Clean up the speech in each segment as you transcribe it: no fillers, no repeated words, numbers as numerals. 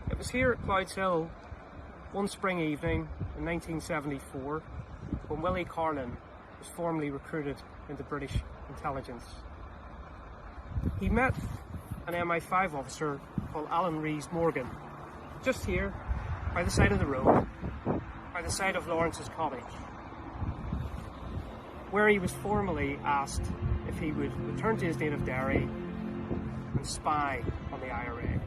It was here at Clouds Hill one spring evening in 1974 when Willie Carlin was formally recruited into British intelligence. He met an MI5 officer called Alan Rees Morgan just here by the side of the road, by the side of Lawrence's cottage, where he was formally asked if he would return to his native Derry and spy on the IRA.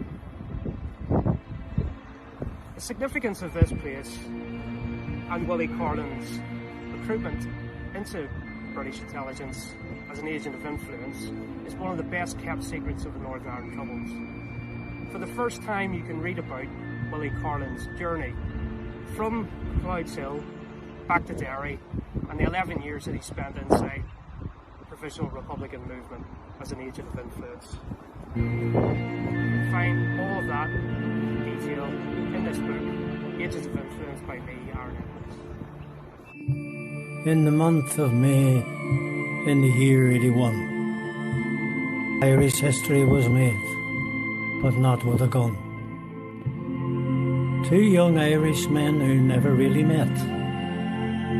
The significance of this place and Willie Carlin's recruitment into British intelligence as an agent of influence is one of the best kept secrets of the Northern Ireland Troubles. For the first time, you can read about Willie Carlin's journey from Clouds Hill back to Derry and the 11 years that he spent inside the Provisional Republican movement as an agent of influence. You can find all of that detail in this book, Agents of Influence by me, Aaron Edwards. In the month of May, in the year 81, Irish history was made, but not with a gun. Two young Irish men who never really met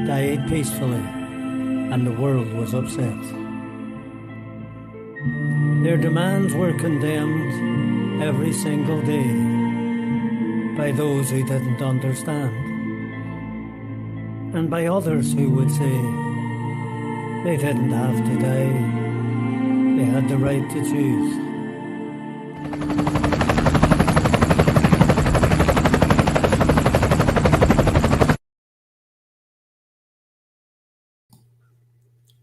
died peacefully, and the world was upset. Their demands were condemned every single day by those who didn't understand, and by others who would say they didn't have to die, they had the right to choose.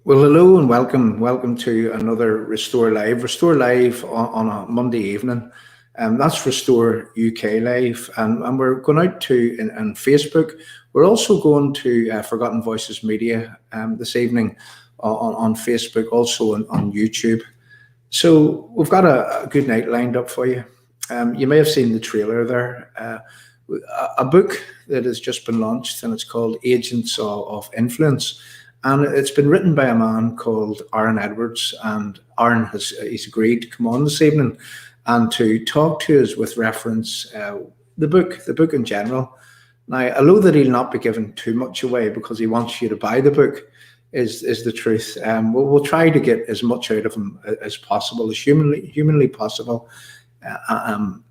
Well, hello and welcome to another Restore Live. Restore Live on a Monday evening. That's Restore UK Live, and we're going out to on Facebook. We're also going to Forgotten Voices Media this evening on Facebook, also on YouTube. So we've got a good night lined up for you. You may have seen the trailer there. A book that has just been launched, and it's called Agents of Influence. And it's been written by a man called Aaron Edwards, and Aaron he's agreed to come on this evening and to talk to us with reference the book in general. Now, I know that he'll not be giving too much away because he wants you to buy the book, is the truth. We'll try to get as much out of him as possible, as humanly possible,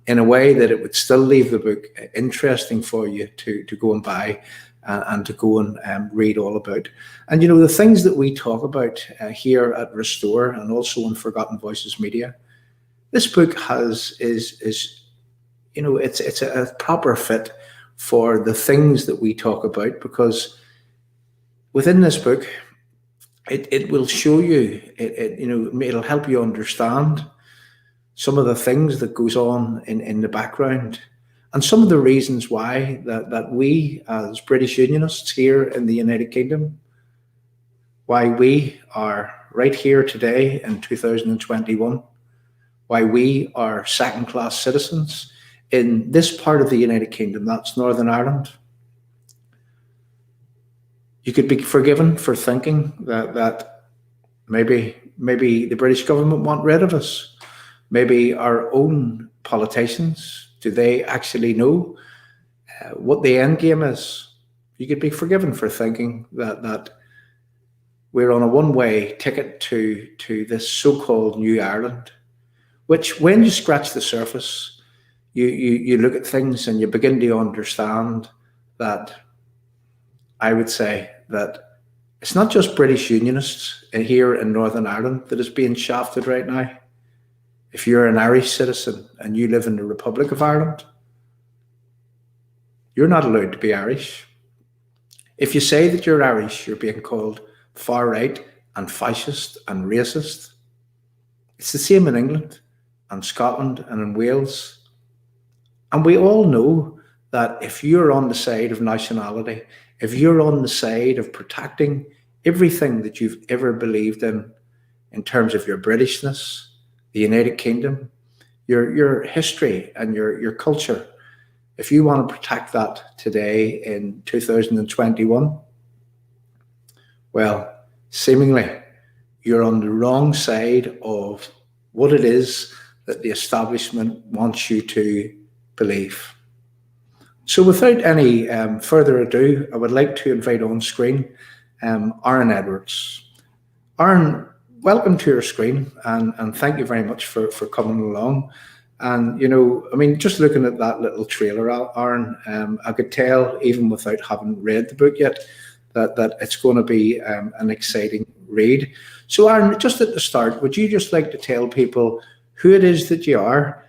in a way that it would still leave the book interesting for you to go and buy. And to go and read all about. And you know, the things that we talk about here at Restore and also on Forgotten Voices Media, this book is you know, it's a proper fit for the things that we talk about, because within this book it will show you, you know, it'll help you understand some of the things that goes on in the background. And some of the reasons why that we as British Unionists here in the United Kingdom, why we are right here today in 2021, why we are second-class citizens in this part of the United Kingdom, that's Northern Ireland. You could be forgiven for thinking that maybe the British government want rid of us. Maybe our own politicians, do they actually know what the end game is? You could be forgiven for thinking that we're on a one-way ticket to this so-called New Ireland, which, when you scratch the surface, you look at things and you begin to understand that, I would say that it's not just British Unionists here in Northern Ireland that is being shafted right now. If you're an Irish citizen and you live in the Republic of Ireland, you're not allowed to be Irish. If you say that you're Irish, you're being called far right and fascist and racist. It's the same in England and Scotland and in Wales. And we all know that if you're on the side of nationality, if you're on the side of protecting everything that you've ever believed in terms of your Britishness, the United Kingdom, your history and your culture, if you want to protect that today in 2021, well, seemingly you're on the wrong side of what it is that the establishment wants you to believe. So without any further ado, I would like to invite on screen Aaron Edwards. Aaron, welcome to your screen, and thank you very much for coming along. And, you know, I mean, just looking at that little trailer, Aaron, I could tell, even without having read the book yet, that it's going to be an exciting read. So, Aaron, just at the start, would you just like to tell people who it is that you are,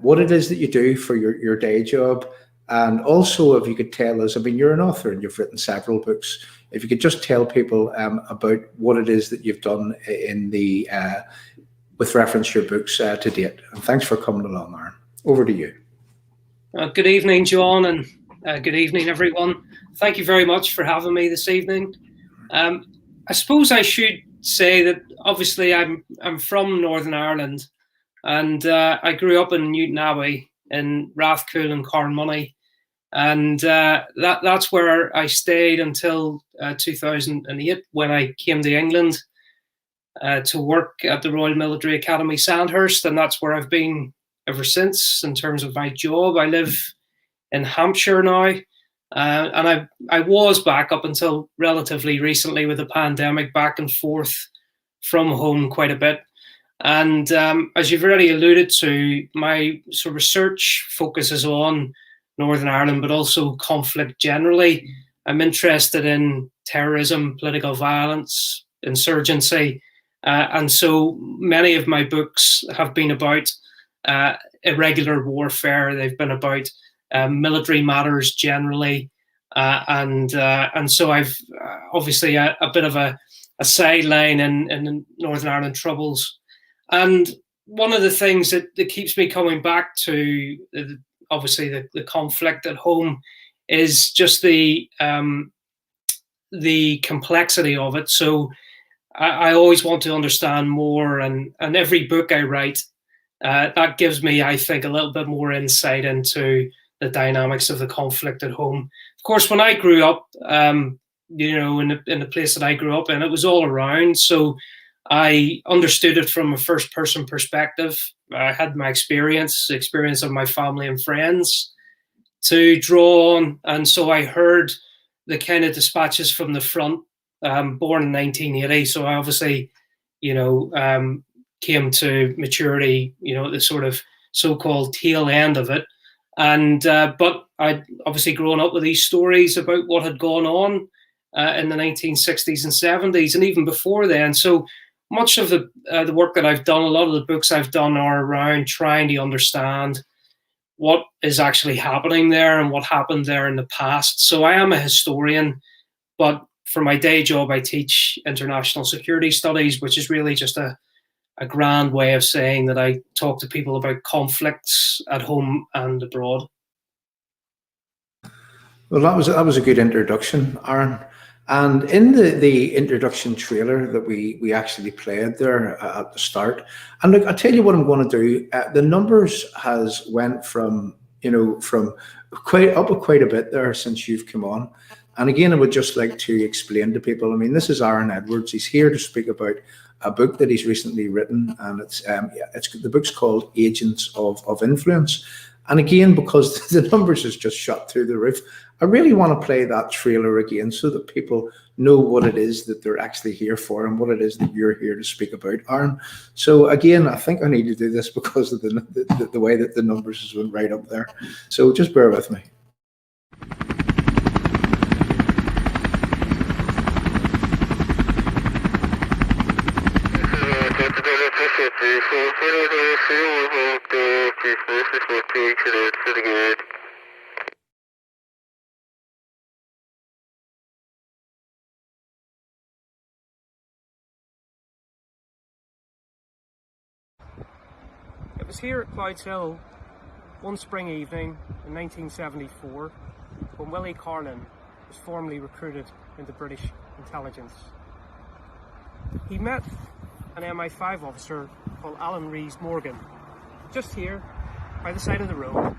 what it is that you do for your day job, And also, if you could tell us, I mean, you're an author and you've written several books. If you could just tell people about what it is that you've done in the with reference to your books to date. And thanks for coming along, Aaron. Over to you. Good evening, John, and good evening, everyone. Thank you very much for having me this evening. I suppose I should say that obviously I'm from Northern Ireland, and I grew up in Newtonabbey in Rathcoole and Carnmoney, and that's where I stayed until 2008 when I came to England to work at the Royal Military Academy Sandhurst, and that's where I've been ever since in terms of my job. I live in Hampshire now, and I was back up until relatively recently with the pandemic, back and forth from home quite a bit. And as you've already alluded to, my sort of research focuses on Northern Ireland, but also conflict generally. I'm interested in terrorism, political violence, insurgency, and so many of my books have been about irregular warfare. They've been about military matters generally, and so I've obviously a bit of a sideline in Northern Ireland troubles. And one of the things that keeps me coming back to obviously the conflict at home is just the complexity of it. So I always want to understand more, and every book I write that gives me, I think, a little bit more insight into the dynamics of the conflict at home. Of course, when I grew up, in the place that I grew up in, it was all around. So I understood it from a first-person perspective. I had my experience of my family and friends to draw on, and so I heard the kind of dispatches from the front. Born in 1980, so I obviously, came to maturity, the sort of so-called tail end of it, and but I'd obviously grown up with these stories about what had gone on in the 1960s and 70s, and even before then. So much of the work that I've done, a lot of the books I've done are around trying to understand what is actually happening there and what happened there in the past. So I am a historian, but for my day job, I teach international security studies, which is really just a grand way of saying that I talk to people about conflicts at home and abroad. Well, that was a good introduction, Aaron. And in the introduction trailer that we actually played there at the start, and look, I'll tell you what I'm going to do. The numbers has went from quite a bit there since you've come on. And again, I would just like to explain to people, I mean, this is Aaron Edwards. He's here to speak about a book that he's recently written, and it's the book's called Agents of Influence. And again, because the numbers is just shot through the roof, I really want to play that trailer again so that people know what it is that they're actually here for and what it is that you're here to speak about, Aaron. So again, I think I need to do this because of the way that the numbers has went right up there. So just bear with me. It was here at Clouds Hill one spring evening in 1974 when Willie Carlin was formally recruited into British intelligence. He met an MI5 officer called Alan Rees Morgan just here by the side of the road,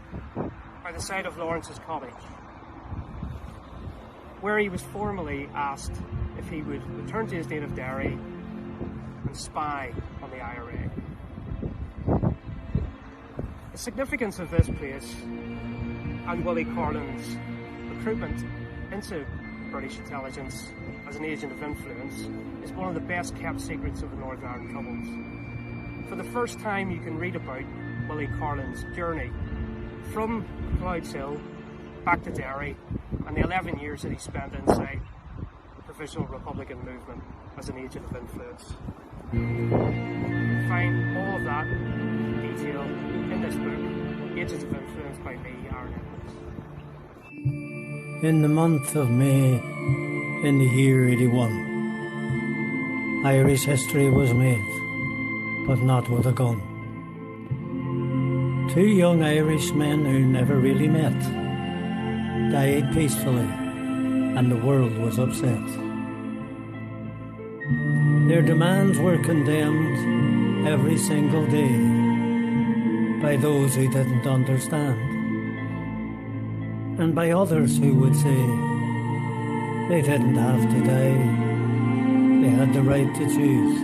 by the side of Lawrence's cottage, where he was formally asked if he would return to his native Derry and spy on the IRA. The significance of this place and Willie Carlin's recruitment into British intelligence as an agent of influence is one of the best kept secrets of the Northern Ireland Troubles. For the first time, you can read about Willie Carlin's journey from Clouds Hill back to Derry and the 11 years that he spent inside the Provisional Republican movement as an agent of influence. You can find all of that detail in this book, Agents of Influence by me, Aaron Edwards. In the month of May, in the year 81, Irish history was made, but not with a gun. Two young Irishmen who never really met died peacefully, and the world was upset. Their demands were condemned every single day by those who didn't understand, and by others who would say they didn't have to die, they had the right to choose.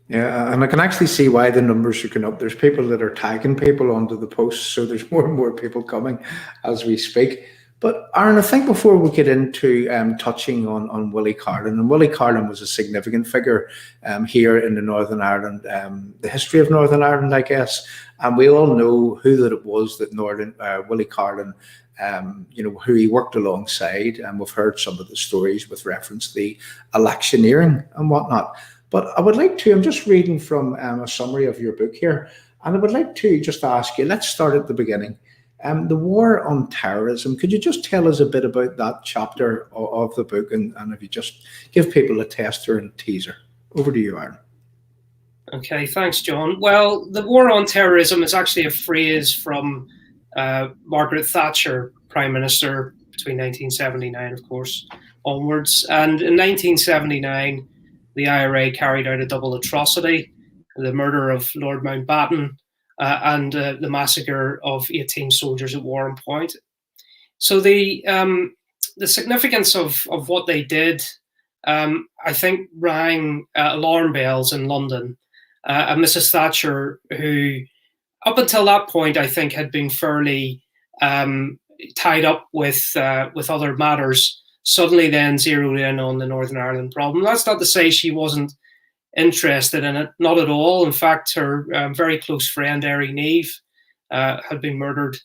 Yeah, and I can actually see why the numbers are going up. There's people that are tagging people onto the posts, so there's more and more people coming as we speak. But Aaron, I think before we get into touching on Willie Carlin, and Willie Carlin was a significant figure here in the Northern Ireland, the history of Northern Ireland, I guess, and we all know who that it was that Willie Carlin, who he worked alongside, and we've heard some of the stories with reference to the electioneering and whatnot. But I would like to, I'm just reading from a summary of your book here, and I would like to just ask you, let's start at the beginning. The War on Terrorism, could you just tell us a bit about that chapter of the book, and if you just give people a taster and a teaser. Over to you, Aaron. Okay, thanks, John. Well, the War on Terrorism is actually a phrase from Margaret Thatcher, Prime Minister, between 1979, of course, onwards. And in 1979, the IRA carried out a double atrocity, the murder of Lord Mountbatten and the massacre of 18 soldiers at Warren Point. So the significance of what they did, I think, rang alarm bells in London. And Mrs. Thatcher, who up until that point, I think, had been fairly tied up with other matters, suddenly then zeroed in on the Northern Ireland problem. That's not to say she wasn't interested in it, not at all. In fact, her very close friend, Erin Neve, had been murdered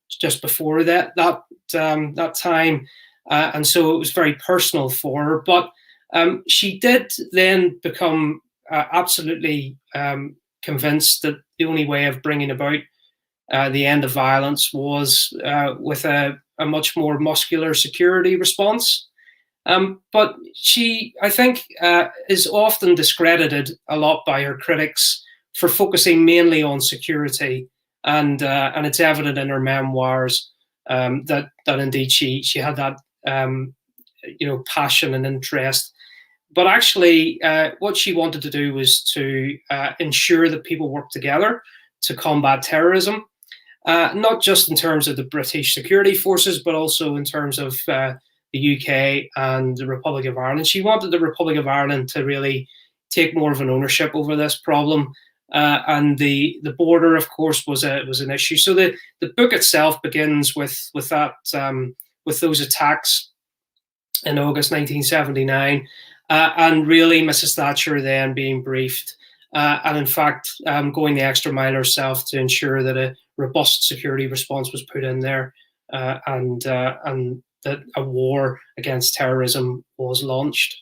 just before that time. And so it was very personal for her. But she did then become absolutely convinced that the only way of bringing about the end of violence was with a much more muscular security response. But she, I think, is often discredited a lot by her critics for focusing mainly on security, and it's evident in her memoirs that indeed she had that passion and interest. But actually, what she wanted to do was to ensure that people work together to combat terrorism. Not just in terms of the British security forces, but also in terms of the UK and the Republic of Ireland. She wanted the Republic of Ireland to really take more of an ownership over this problem. And the border, of course, was an issue. So the book itself begins with that with those attacks in August 1979, and really Mrs. Thatcher then being briefed, and in fact going the extra mile herself to ensure that a robust security response was put in there, and that a war against terrorism was launched.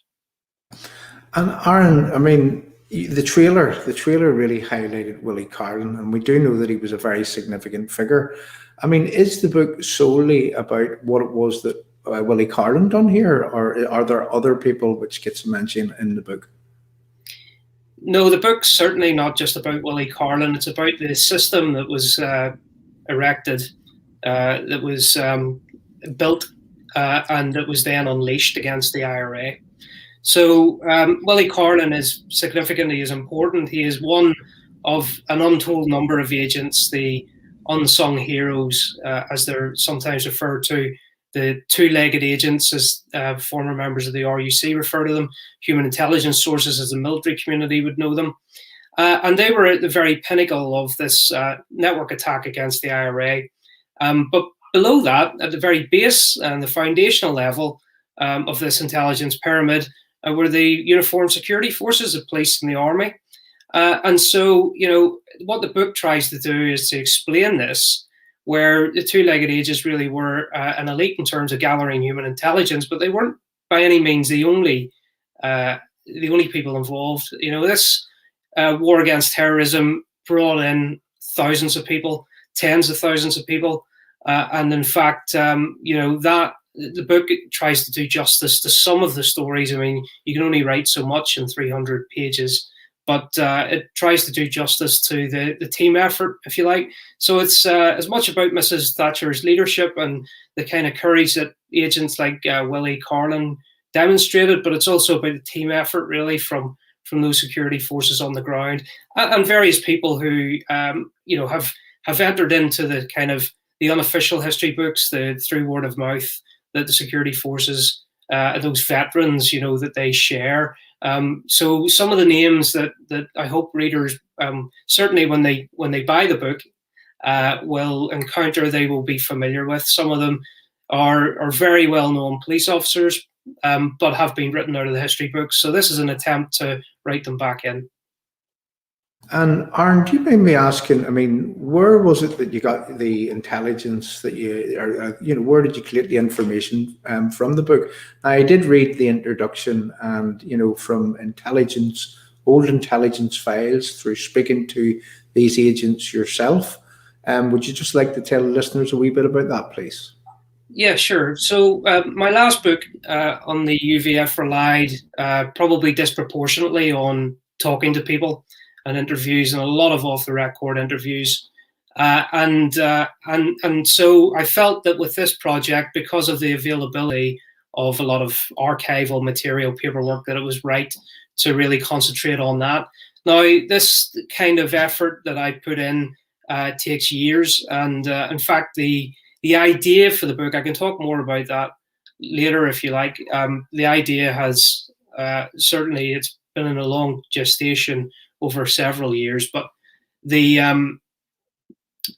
And Aaron, I mean, the trailer really highlighted Willie Carlin, and we do know that he was a very significant figure. I mean, is the book solely about what it was that Willie Carlin done here, or are there other people which gets mentioned in the book? No, the book's certainly not just about Willie Carlin. It's about the system that was erected, that was built, and that was then unleashed against the IRA. So Willie Carlin is significantly as important. He is one of an untold number of agents, the unsung heroes, as they're sometimes referred to, the two-legged agents, as former members of the RUC refer to them, human intelligence sources, as the military community would know them. And they were at the very pinnacle of this network attack against the IRA. But below that, at the very base and the foundational level of this intelligence pyramid, were the uniformed security forces, the police and the army. And so, what the book tries to do is to explain this, where the two-legged agents really were an elite in terms of gathering human intelligence, but they weren't by any means the only the only people involved. This war against terrorism brought in thousands of people, tens of thousands of people, and in fact, that the book tries to do justice to some of the stories. I mean, you can only write so much in 300 pages, but it tries to do justice to the team effort, if you like. So it's as much about Mrs. Thatcher's leadership and the kind of courage that agents like Willie Carlin demonstrated, but it's also about the team effort, really, from those security forces on the ground, and various people who have entered into the kind of the unofficial history books, through word of mouth, that the security forces, those veterans, that they share. So some of the names that I hope readers, certainly when they buy the book, will encounter, they will be familiar with. Some of them are very well-known police officers, but have been written out of the history books. So this is an attempt to write them back in. And Aaron, do you mind me asking, I mean, where was it that you got the intelligence that where did you collect the information from the book? I did read the introduction, and, from old intelligence files, through speaking to these agents yourself. Would you just like to tell listeners a wee bit about that, please? Yeah, sure. So my last book on the UVF relied probably disproportionately on talking to people and interviews, and a lot of off-the-record interviews. And so I felt that with this project, because of the availability of a lot of archival material, paperwork, that it was right to really concentrate on that. Now, this kind of effort that I put in takes years. And in fact, the idea for the book, I can talk more about that later if you like. The idea has certainly, it's been in a long gestation over several years, but the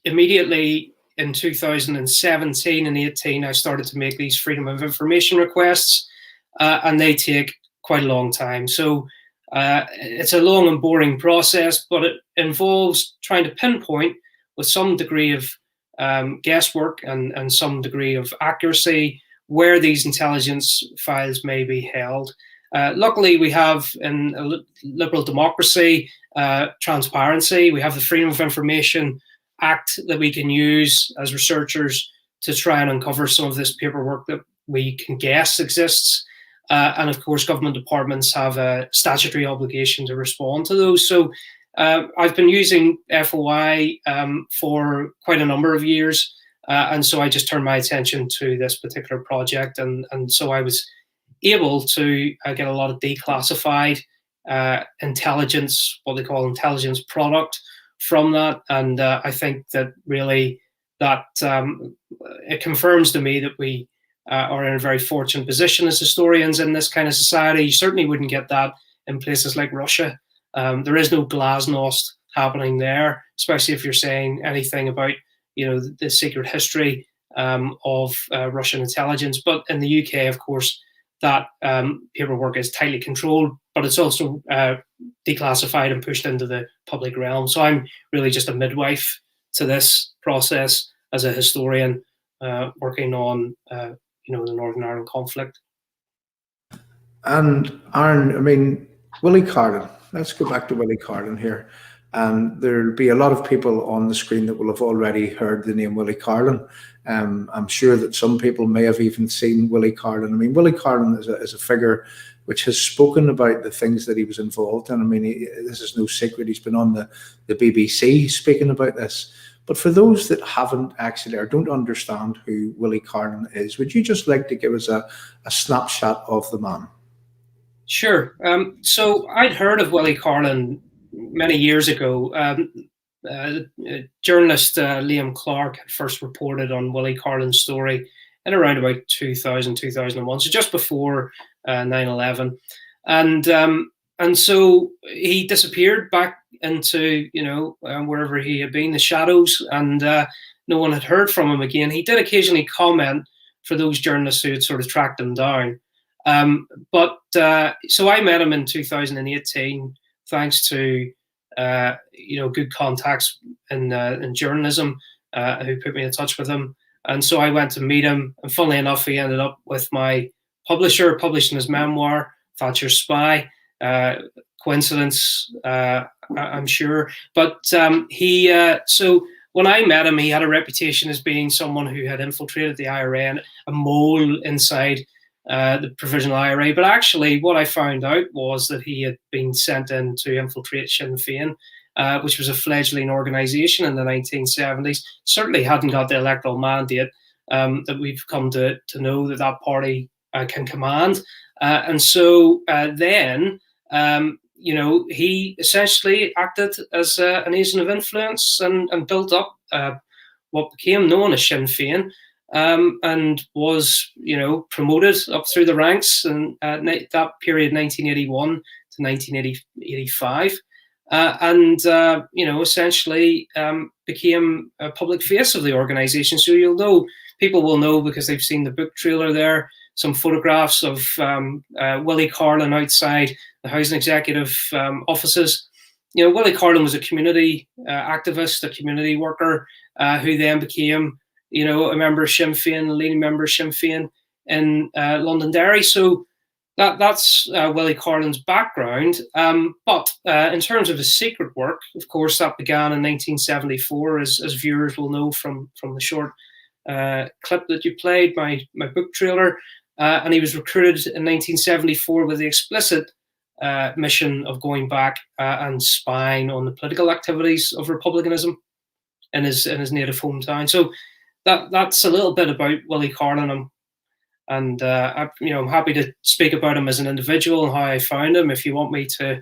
immediately in 2017 and 18, I started to make these Freedom of Information requests, and they take quite a long time. So it's a long and boring process, but it involves trying to pinpoint with some degree of guesswork and some degree of accuracy where these intelligence files may be held. Luckily, we have in a liberal democracy transparency. We have the Freedom of Information Act that we can use as researchers to try and uncover some of this paperwork that we can guess exists. And of course, government departments have a statutory obligation to respond to those. So I've been using FOI for quite a number of years. And so I just turned my attention to this particular project. And so I was able to get a lot of declassified intelligence, what they call intelligence product, from that. And I think that really that it confirms to me that we are in a very fortunate position as historians in this kind of society. You certainly wouldn't get that in places like Russia. There is no glasnost happening there, especially if you're saying anything about the secret history of Russian intelligence. But in the UK, of course, that paperwork is tightly controlled, but it's also declassified and pushed into the public realm. So I'm really just a midwife to this process as a historian working on the Northern Ireland conflict. And Aaron, I mean, Willie Carlin, let's go back to Willie Carlin here. And there'll be a lot of people on the screen that will have already heard the name Willie Carlin. I'm sure that some people may have even seen Willie Carlin. I mean, Willie Carlin is a figure which has spoken about the things that he was involved in. I mean, this is no secret. He's been on the BBC speaking about this. But for those that haven't actually or don't understand who Willie Carlin is, would you just like to give us a snapshot of the man? Sure. So I'd heard of Willie Carlin many years ago. Journalist Liam Clark had first reported on Willie Carlin's story in around about 2000, 2001, so just before 9/11. And so he disappeared back into, wherever he had been, the shadows, and no one had heard from him again. He did occasionally comment for those journalists who had sort of tracked him down. So I met him in 2018, thanks to good contacts in journalism who put me in touch with him. And so I went to meet him, and funnily enough, he ended up with my publisher, publishing his memoir, Thatcher's Spy. coincidence, I'm sure. But so when I met him, he had a reputation as being someone who had infiltrated the IRA and a mole inside the provisional IRA. But actually, what I found out was that he had been sent in to infiltrate Sinn Féin, which was a fledgling organisation in the 1970s. Certainly hadn't got the electoral mandate that we've come to know that party can command. And so then, he essentially acted as an agent of influence and built up what became known as Sinn Féin, and was, promoted up through the ranks in that period, 1981 to 1985. Essentially became a public face of the organisation. So people will know because they've seen the book trailer there, some photographs of Willie Carlin outside the housing executive offices. Willie Carlin was a community activist, a community worker, who then became, a member of Sinn Féin, a leading member of Sinn Féin in Londonderry. So that's Willie Carlin's background. But in terms of his secret work, of course, that began in 1974, as viewers will know from the short clip that you played, my book trailer. And he was recruited in 1974 with the explicit mission of going back and spying on the political activities of republicanism in his native hometown. So that's a little bit about Willie Carlin. And I'm happy to speak about him as an individual and how I found him, if you want me to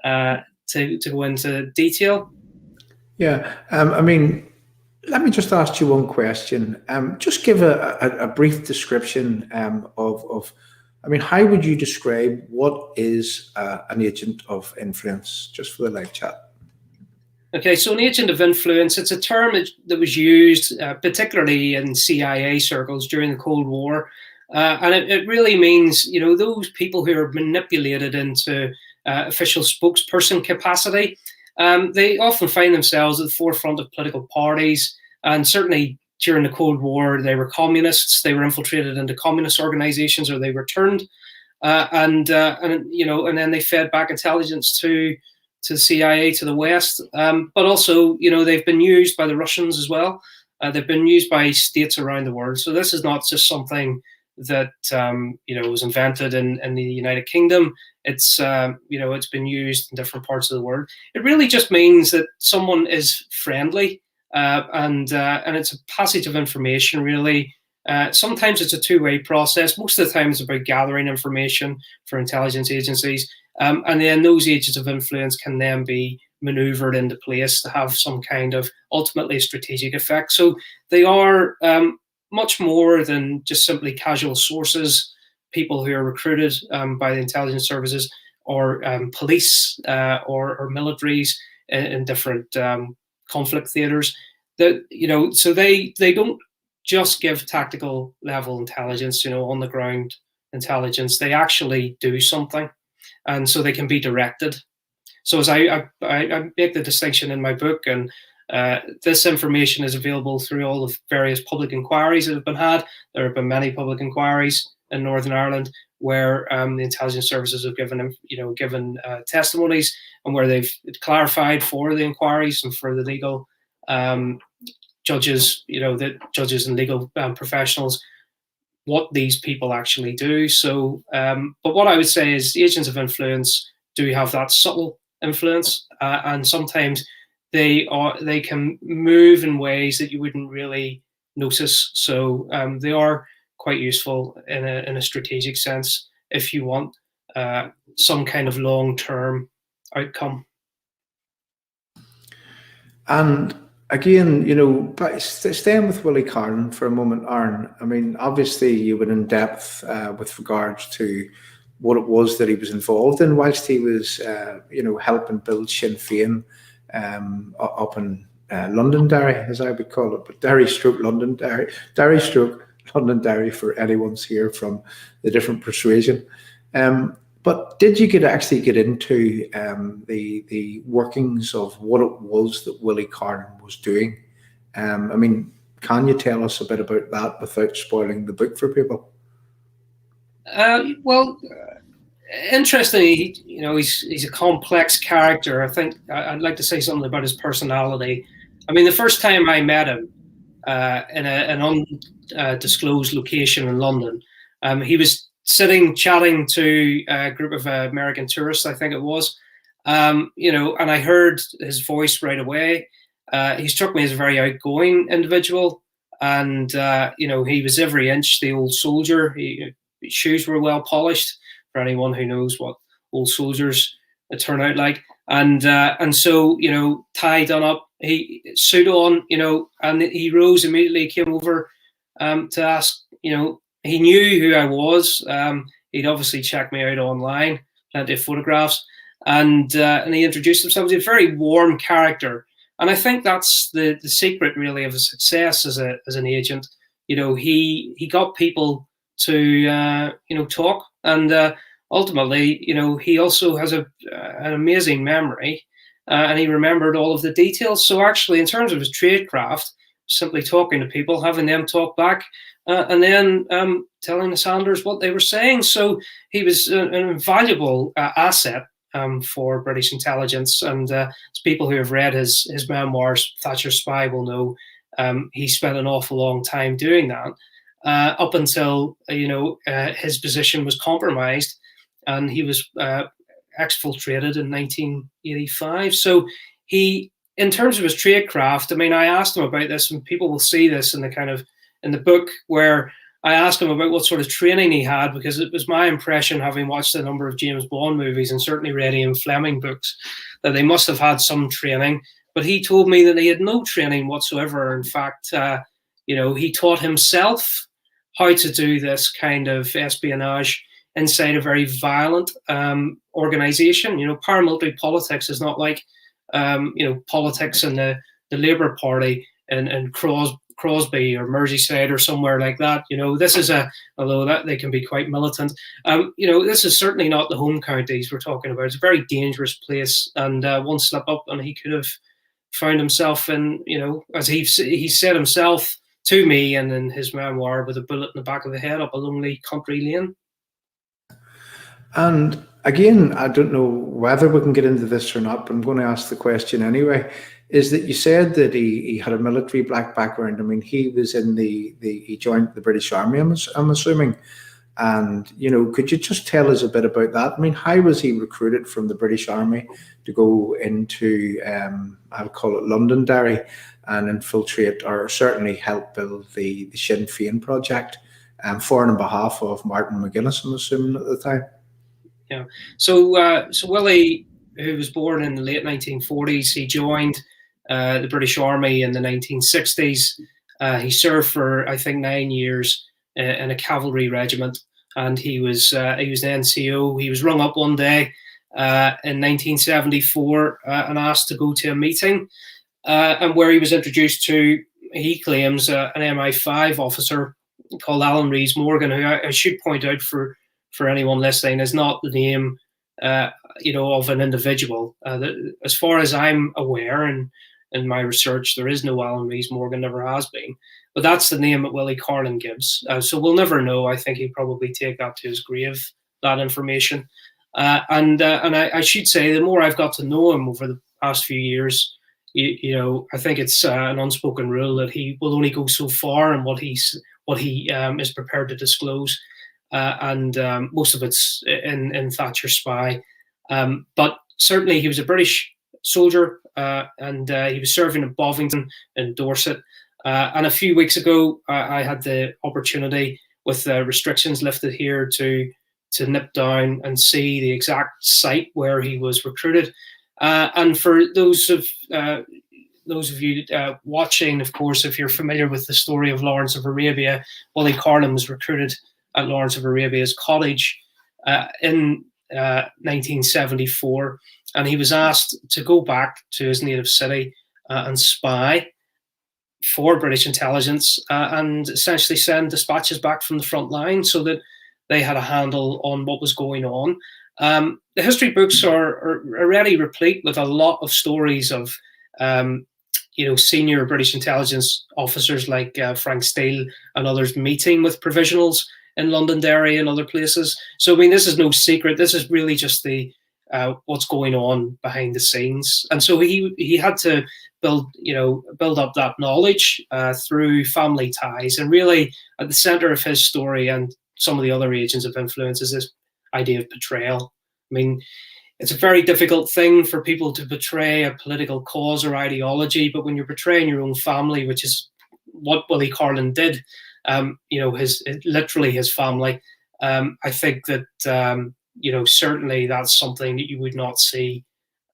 go into detail. Yeah, let me just ask you one question. Just give a brief description of how would you describe what is an agent of influence, just for the live chat? Okay, so an agent of influence, it's a term that was used particularly in CIA circles during the Cold War. And it really means, those people who are manipulated into official spokesperson capacity. They often find themselves at the forefront of political parties, and certainly during the Cold War, they were communists. They were infiltrated into communist organizations, or they were turned, and then they fed back intelligence to the CIA, to the West. But also, they've been used by the Russians as well. They've been used by states around the world. So this is not just something that was invented in the United Kingdom. It's it's been used in different parts of the world. It really just means that someone is friendly, and it's a passage of information. Really, sometimes it's a two-way process. Most of the time, it's about gathering information for intelligence agencies, and then those agents of influence can then be maneuvered into place to have some kind of ultimately strategic effect. So they are much more than just simply casual sources, people who are recruited by the intelligence services, or police, or militaries in different conflict theaters. So they don't just give tactical level intelligence, on the ground intelligence. They actually do something, and so they can be directed. So as I make the distinction in my book, and this information is available through all the various public inquiries that have been had. There have been many public inquiries in Northern Ireland where the intelligence services have given testimonies, and where they've clarified for the inquiries and for the legal judges, the judges and legal professionals, what these people actually do. So, but what I would say is the agents of influence do have that subtle influence, and sometimes they can move in ways that you wouldn't really notice. So they are quite useful in a strategic sense if you want some kind of long-term outcome. And again, staying with Willie Carlin for a moment, Aaron, obviously you went in depth with regards to what it was that he was involved in whilst he was, helping build Sinn Féin up in Londonderry, as I would call it, but Derry-Londonderry, Londonderry for anyone's here from the different persuasion. But did you actually get into the workings of what it was that Willie Carlin was doing? Can you tell us a bit about that without spoiling the book for people? Well, interestingly, he's a complex character. I think I'd like to say something about his personality. I mean, the first time I met him in an undisclosed location in London, he was sitting chatting to a group of American tourists, I think it was, and I heard his voice right away. He struck me as a very outgoing individual, and he was every inch the old soldier. His shoes were well polished, for anyone who knows what old soldiers turn out like, and so tie done up, he suit on, and he rose immediately, came over to ask, he knew who I was. He'd obviously checked me out online, plenty of photographs, and he introduced himself. He's a very warm character, and I think that's the secret really of his success as an agent. He got people to talk, and ultimately, he also has an amazing memory, and he remembered all of the details. So actually, in terms of his tradecraft, simply talking to people, having them talk back, and then telling the Sanders what they were saying. So he was an invaluable asset for British intelligence. And as people who have read his memoirs, Thatcher's Spy, will know, he spent an awful long time doing that, up until his position was compromised, and he was exfiltrated in 1985. So he, in terms of his tradecraft, I mean, I asked him about this, and people will see this in the book, where I asked him about what sort of training he had, because it was my impression, having watched a number of James Bond movies and certainly read Ian Fleming books, that they must have had some training. But he told me that he had no training whatsoever. In fact, he taught himself how to do this kind of espionage inside a very violent organization. Paramilitary politics is not like politics in the Labour Party and Crosby or Merseyside or somewhere like that. This is although that they can be quite militant, this is certainly not the home counties we're talking about. It's a very dangerous place, and one slip up and he could have found himself in, as he said himself to me and in his memoir, with a bullet in the back of the head up a lonely country lane. And again, I don't know whether we can get into this or not, but I'm going to ask the question anyway. Is that you said that he had a military black background? I mean, he was in he joined the British Army, I'm assuming. And, could you just tell us a bit about that? I mean, how was he recruited from the British Army to go into, I'll call it Londonderry, and infiltrate, or certainly help build the Sinn Féin project, for and on behalf of Martin McGuinness, I'm assuming, at the time? Yeah. So Willie, who was born in the late 1940s, he joined the British Army in the 1960s. He served for, I think, 9 years in a cavalry regiment, and he was the NCO. He was rung up one day in 1974 and asked to go to a meeting, and where he was introduced to, he claims, an MI5 officer called Alan Rees-Morgan, who I should point out for anyone listening is not the name of an individual. As far as I'm aware, and in my research, there is no Alan Rees-Morgan, never has been. But that's the name that Willie Carlin gives. So we'll never know. I think he'd probably take that to his grave, that information. And I should say, the more I've got to know him over the past few years, I think it's an unspoken rule that he will only go so far in what he is prepared to disclose. And most of it's in Thatcher's Spy. But certainly he was a British soldier, and he was serving at Bovington in Dorset. And a few weeks ago, I had the opportunity, with restrictions lifted here, to nip down and see the exact site where he was recruited. And for those of you watching, of course, if you're familiar with the story of Lawrence of Arabia, Willie Carlin was recruited at Lawrence of Arabia's cottage in 1974, and he was asked to go back to his native city and spy for British intelligence and essentially send dispatches back from the front line so that they had a handle on what was going on. The history books are already replete with a lot of stories of senior British intelligence officers like Frank Steele and others meeting with provisionals in Londonderry and other places. So I mean, this is no secret. This is really just the what's going on behind the scenes. And so he had to build up that knowledge through family ties. And really at the center of his story and some of the other agents of influence is this idea of betrayal. I mean, it's a very difficult thing for people to betray a political cause or ideology, but when you're betraying your own family, which is what Willie Carlin did, literally his family, I think that certainly that's something that you would not see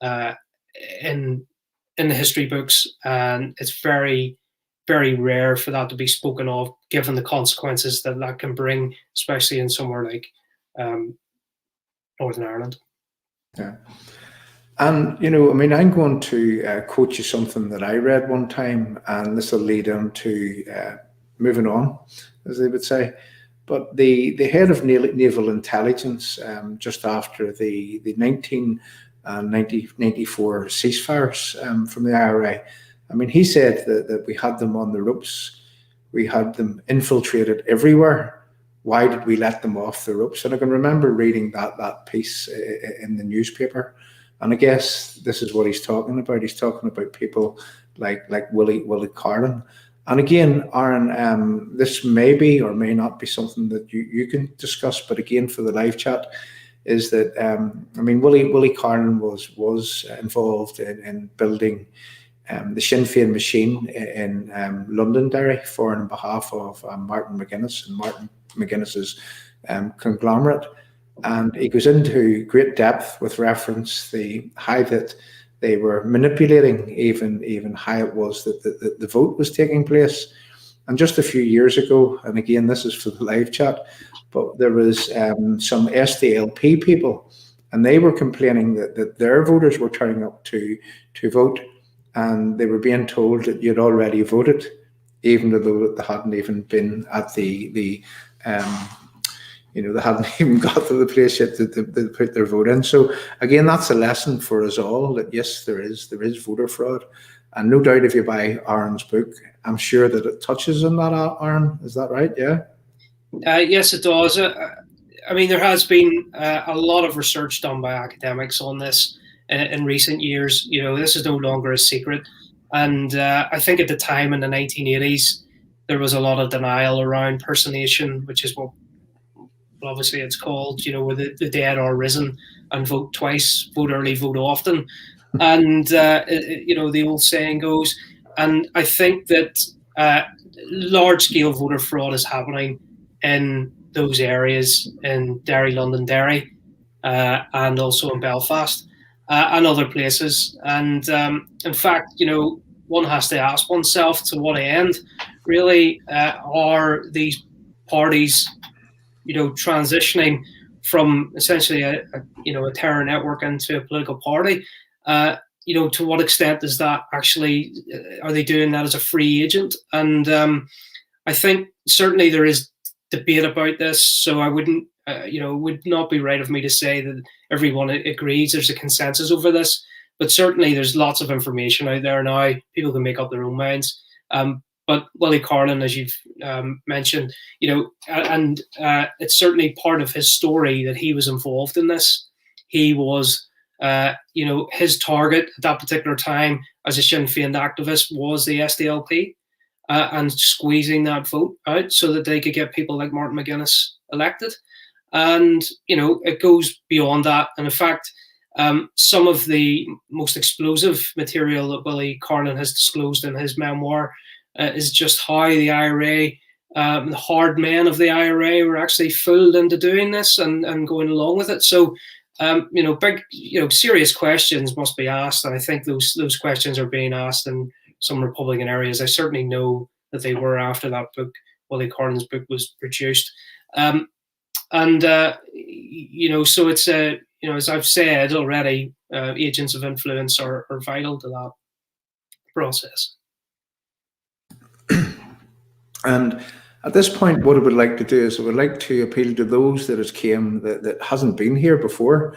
in the history books, and it's very, very rare for that to be spoken of, given the consequences that can bring, especially in somewhere like Northern Ireland. Yeah. And, I'm going to quote you something that I read one time, and this will lead into moving on, as they would say. But the head of naval intelligence, just after the 1994 ceasefires from the IRA, he said that we had them on the ropes. We had them infiltrated everywhere. Why did we let them off the ropes? And I can remember reading that piece in the newspaper. And I guess this is what he's talking about. He's talking about people like Willie Carlin. And again, Aaron, this may be or may not be something that you can discuss, but again, for the live chat, is that, Willie Carlin was involved in building the Sinn Féin machine in Londonderry for and on behalf of Martin McGuinness and Martin McGuinness's conglomerate. And he goes into great depth with reference how that they were manipulating even how it was that the vote was taking place. And just a few years ago, and again, this is for the live chat, but there was some SDLP people, and they were complaining that their voters were turning up to vote, and they were being told that you'd already voted, even though they hadn't even been at they hadn't even got to the place yet to put their vote in. So again, that's a lesson for us all, that yes, there is voter fraud. And no doubt if you buy Aaron's book, I'm sure that it touches on that, Aaron. Is that right? Yeah? Yes, it does. There has been a lot of research done by academics on this in recent years. This is no longer a secret. And I think at the time in the 1980s, there was a lot of denial around personation, which is what obviously it's called, where the dead are risen and vote twice, vote early, vote often. And, the old saying goes. And I think that large-scale voter fraud is happening in those areas in Londonderry, and also in Belfast and other places. And in fact, one has to ask oneself, to what end really are these parties transitioning from essentially a terror network into a political party? To what extent is that actually, are they doing that as a free agent? And I think certainly there is debate about this. So I wouldn't, it would not be right of me to say that everyone agrees there's a consensus over this, but certainly there's lots of information out there now. People can make up their own minds. But Willie Carlin, as you've mentioned, and it's certainly part of his story that he was involved in this. He was, his target at that particular time as a Sinn Féin activist was the SDLP, and squeezing that vote out so that they could get people like Martin McGuinness elected. And, it goes beyond that. And in fact, some of the most explosive material that Willie Carlin has disclosed in his memoir is just how the IRA, the hard men of the IRA were actually fooled into doing this and going along with it. So, big, serious questions must be asked. And I think those questions are being asked in some Republican areas. I certainly know that they were after that book, Willie Carlin's book, was produced. So it's, as I've said already, agents of influence are vital to that process. And At this point, what I would like to do is I would like to appeal to those that has came that hasn't been here before.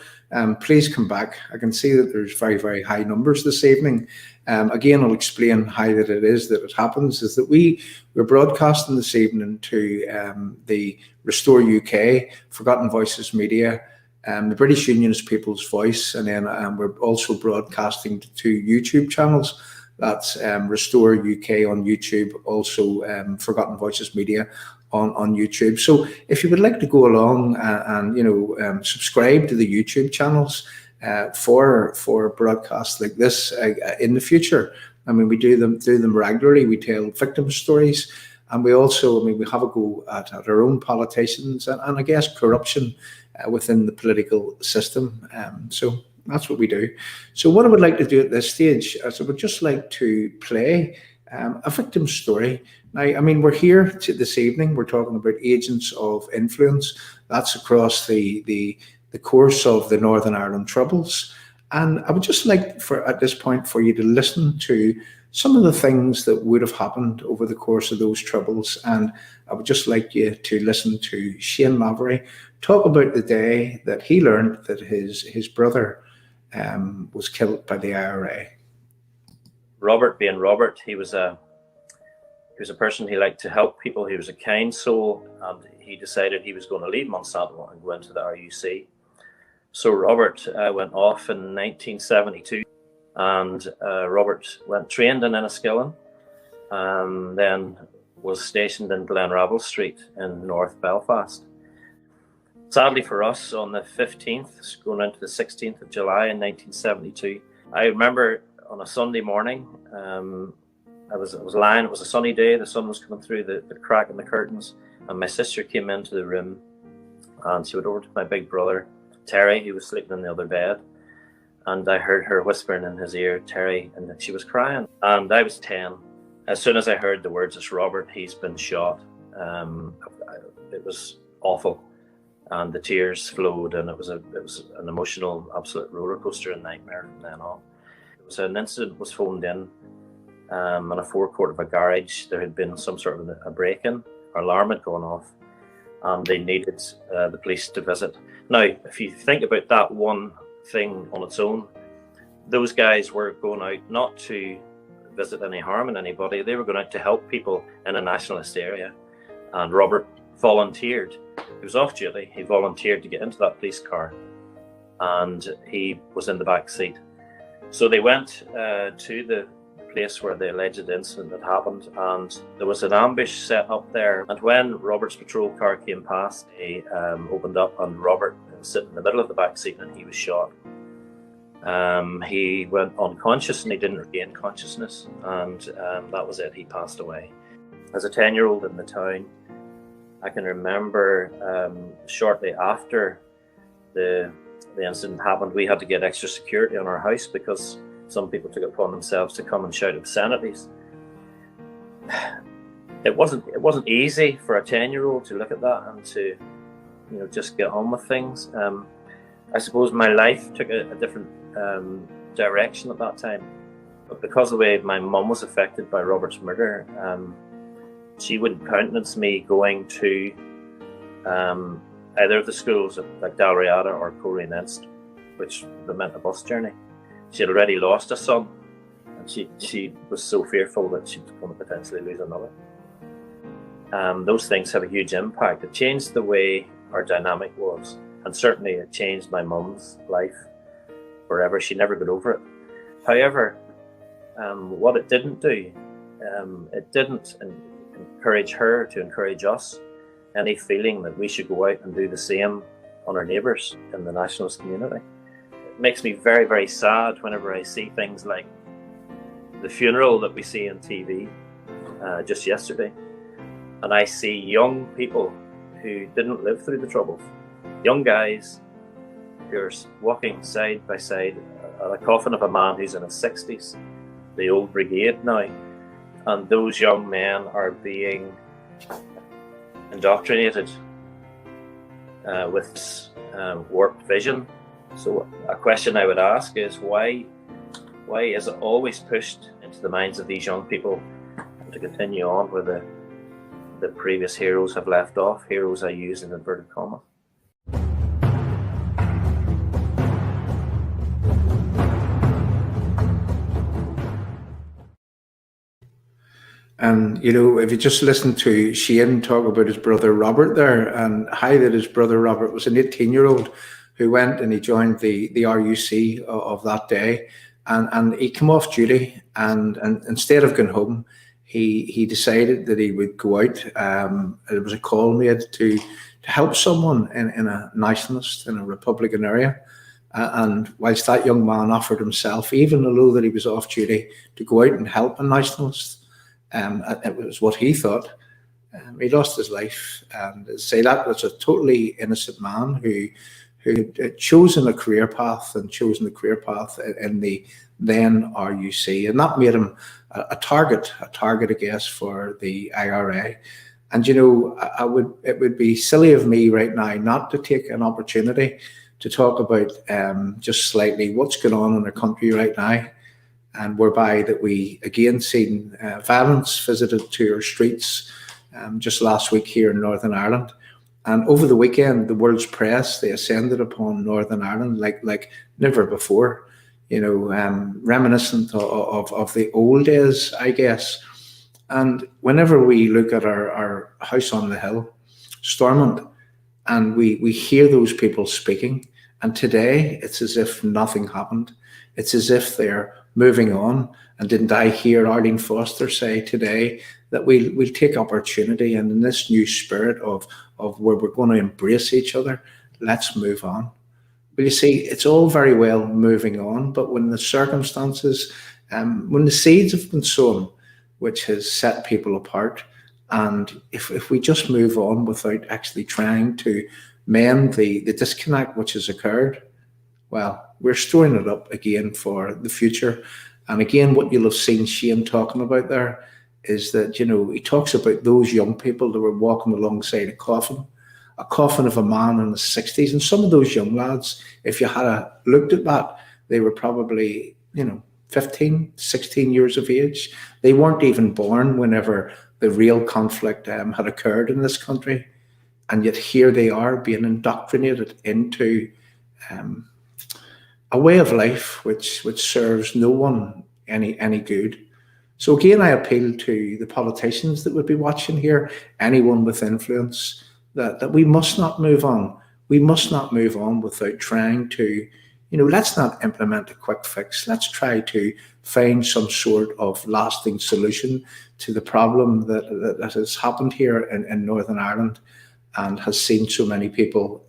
Please come back. I can see that there's very, very high numbers this evening. Again, I'll explain how that it is that it happens, is that we're broadcasting this evening to the Restore UK, Forgotten Voices Media, the British Unionist People's Voice, and then we're also broadcasting to 2 YouTube channels. That's Restore UK on YouTube, also Forgotten Voices Media on YouTube. So if you would like to go along and subscribe to the YouTube channels for broadcasts like this in the future. I mean, we do them regularly. We tell victim stories, and we also, we have a go at our own politicians and I guess corruption within the political system. So that's what we do. So what I would like to do at this stage is I would just like to play a victim story. Now, I mean, we're here this evening. We're talking about agents of influence. That's across the course of the Northern Ireland Troubles. And I would just like at this point for you to listen to some of the things that would have happened over the course of those Troubles. And I would just like you to listen to Shane Lavery talk about the day that he learned that his brother was killed by the IRA. Robert, being Robert, he was a person who liked to help people. He was a kind soul, and he decided he was going to leave Monsanto and go into the RUC. So Robert went off in 1972, and Robert trained in Enniskillen, then was stationed in Glenravel Street in North Belfast. Sadly for us, on the 15th, going into the 16th of July in 1972, I remember on a Sunday morning, I was lying, it was a sunny day, the sun was coming through the crack in the curtains, and my sister came into the room, and she went over to my big brother, Terry, who was sleeping in the other bed, and I heard her whispering in his ear, Terry, and she was crying, and I was 10. As soon as I heard the words, it's Robert, he's been shot, it was awful. And the tears flowed, and it was an emotional, absolute roller coaster and nightmare from then on. It was an incident was phoned in on a forecourt of a garage. There had been some sort of a break-in, or alarm had gone off, and they needed the police to visit. Now, if you think about that one thing on its own, those guys were going out not to visit any harm in anybody. They were going out to help people in a nationalist area, and Robert volunteered. He was off duty. He volunteered to get into that police car, and he was in the back seat. So they went to the place where the alleged incident had happened, and there was an ambush set up there. And when Robert's patrol car came past, they opened up, and Robert was sitting in the middle of the back seat, and he was shot. He went unconscious, and he didn't regain consciousness, and that was it. He passed away. As a 10-year-old in the town, I can remember shortly after the incident happened, we had to get extra security on our house because some people took it upon themselves to come and shout obscenities. It wasn't easy for a 10-year-old to look at that and to, just get on with things. I suppose my life took a different direction at that time, but because of the way my mum was affected by Robert's murder, she wouldn't countenance me going to either of the schools like Dalriada or Corey Ninst, which meant a bus journey. She had already lost a son, and she was so fearful that she was going to potentially lose another. Those things had a huge impact. It changed the way our dynamic was, and certainly it changed my mum's life forever. She never got over it. However, what it didn't do, it didn't encourage her to encourage us any feeling that we should go out and do the same on our neighbours in the nationalist community. It makes me very, very sad whenever I see things like the funeral that we see on TV just yesterday, and I see young people who didn't live through the Troubles, young guys who are walking side by side at a coffin of a man who's in his 60s, the old brigade now. And those young men are being indoctrinated with this warped vision. So a question I would ask is why is it always pushed into the minds of these young people to continue on with the previous heroes have left off. Heroes I use in inverted commas. And, you know, if you just listen to Shane talk about his brother Robert there, and how that his brother Robert was an 18-year-old who went and he joined the RUC of that day, and he came off duty, and instead of going home, he decided that he would go out. It was a call made to help someone in a nationalist, in a Republican area. And whilst that young man offered himself, even though that he was off duty, to go out and help a nationalist, it was what he thought. He lost his life, and say that was a totally innocent man who had chosen a career path in the then RUC, and that made him a target, I guess, for the IRA. And, you know, it would be silly of me right now not to take an opportunity to talk about just slightly what's going on in our country right now, and whereby that we again seen violence visited to our streets just last week here in Northern Ireland. And over the weekend, the world's press, they ascended upon Northern Ireland like never before, you know, reminiscent of the old days, I guess. And whenever we look at our house on the hill, Stormont, and we hear those people speaking, and today it's as if nothing happened. It's as if they're moving on. And didn't I hear Arlene Foster say today that we'll take opportunity, and in this new spirit of where we're going to embrace each other, let's move on. But you see, it's all very well moving on, but when the circumstances, when the seeds have been sown, which has set people apart, and if we just move on without actually trying to mend the disconnect which has occurred, well, we're storing it up again for the future. And again, what you'll have seen Shane talking about there is that, you know, he talks about those young people that were walking alongside a coffin of a man in his 60s. And some of those young lads, if you had looked at that, they were probably, you know, 15, 16 years of age. They weren't even born whenever the real conflict had occurred in this country. And yet here they are being indoctrinated into a way of life which serves no one any good. So again, I appeal to the politicians that would be watching here, anyone with influence, that we must not move on. We must not move on without trying to, you know, let's not implement a quick fix. Let's try to find some sort of lasting solution to the problem that has happened here in Northern Ireland and has seen so many people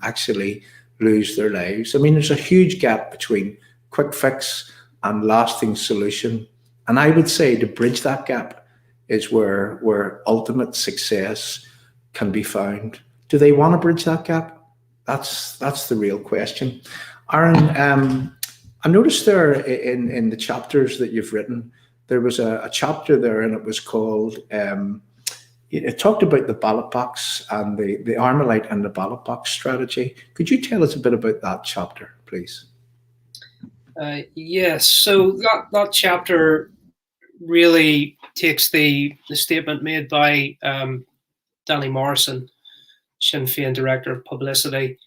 actually lose their lives. I mean, there's a huge gap between quick fix and lasting solution. And I would say to bridge that gap is where ultimate success can be found. Do they want to bridge that gap? That's the real question. Aaron, I noticed there in the chapters that you've written, there was a chapter there, and it was called, it talked about the ballot box and the Armalite and the ballot box strategy. Could you tell us a bit about that chapter, please? Yes, so that chapter really takes the statement made by Danny Morrison, Sinn Féin Director of Publicity,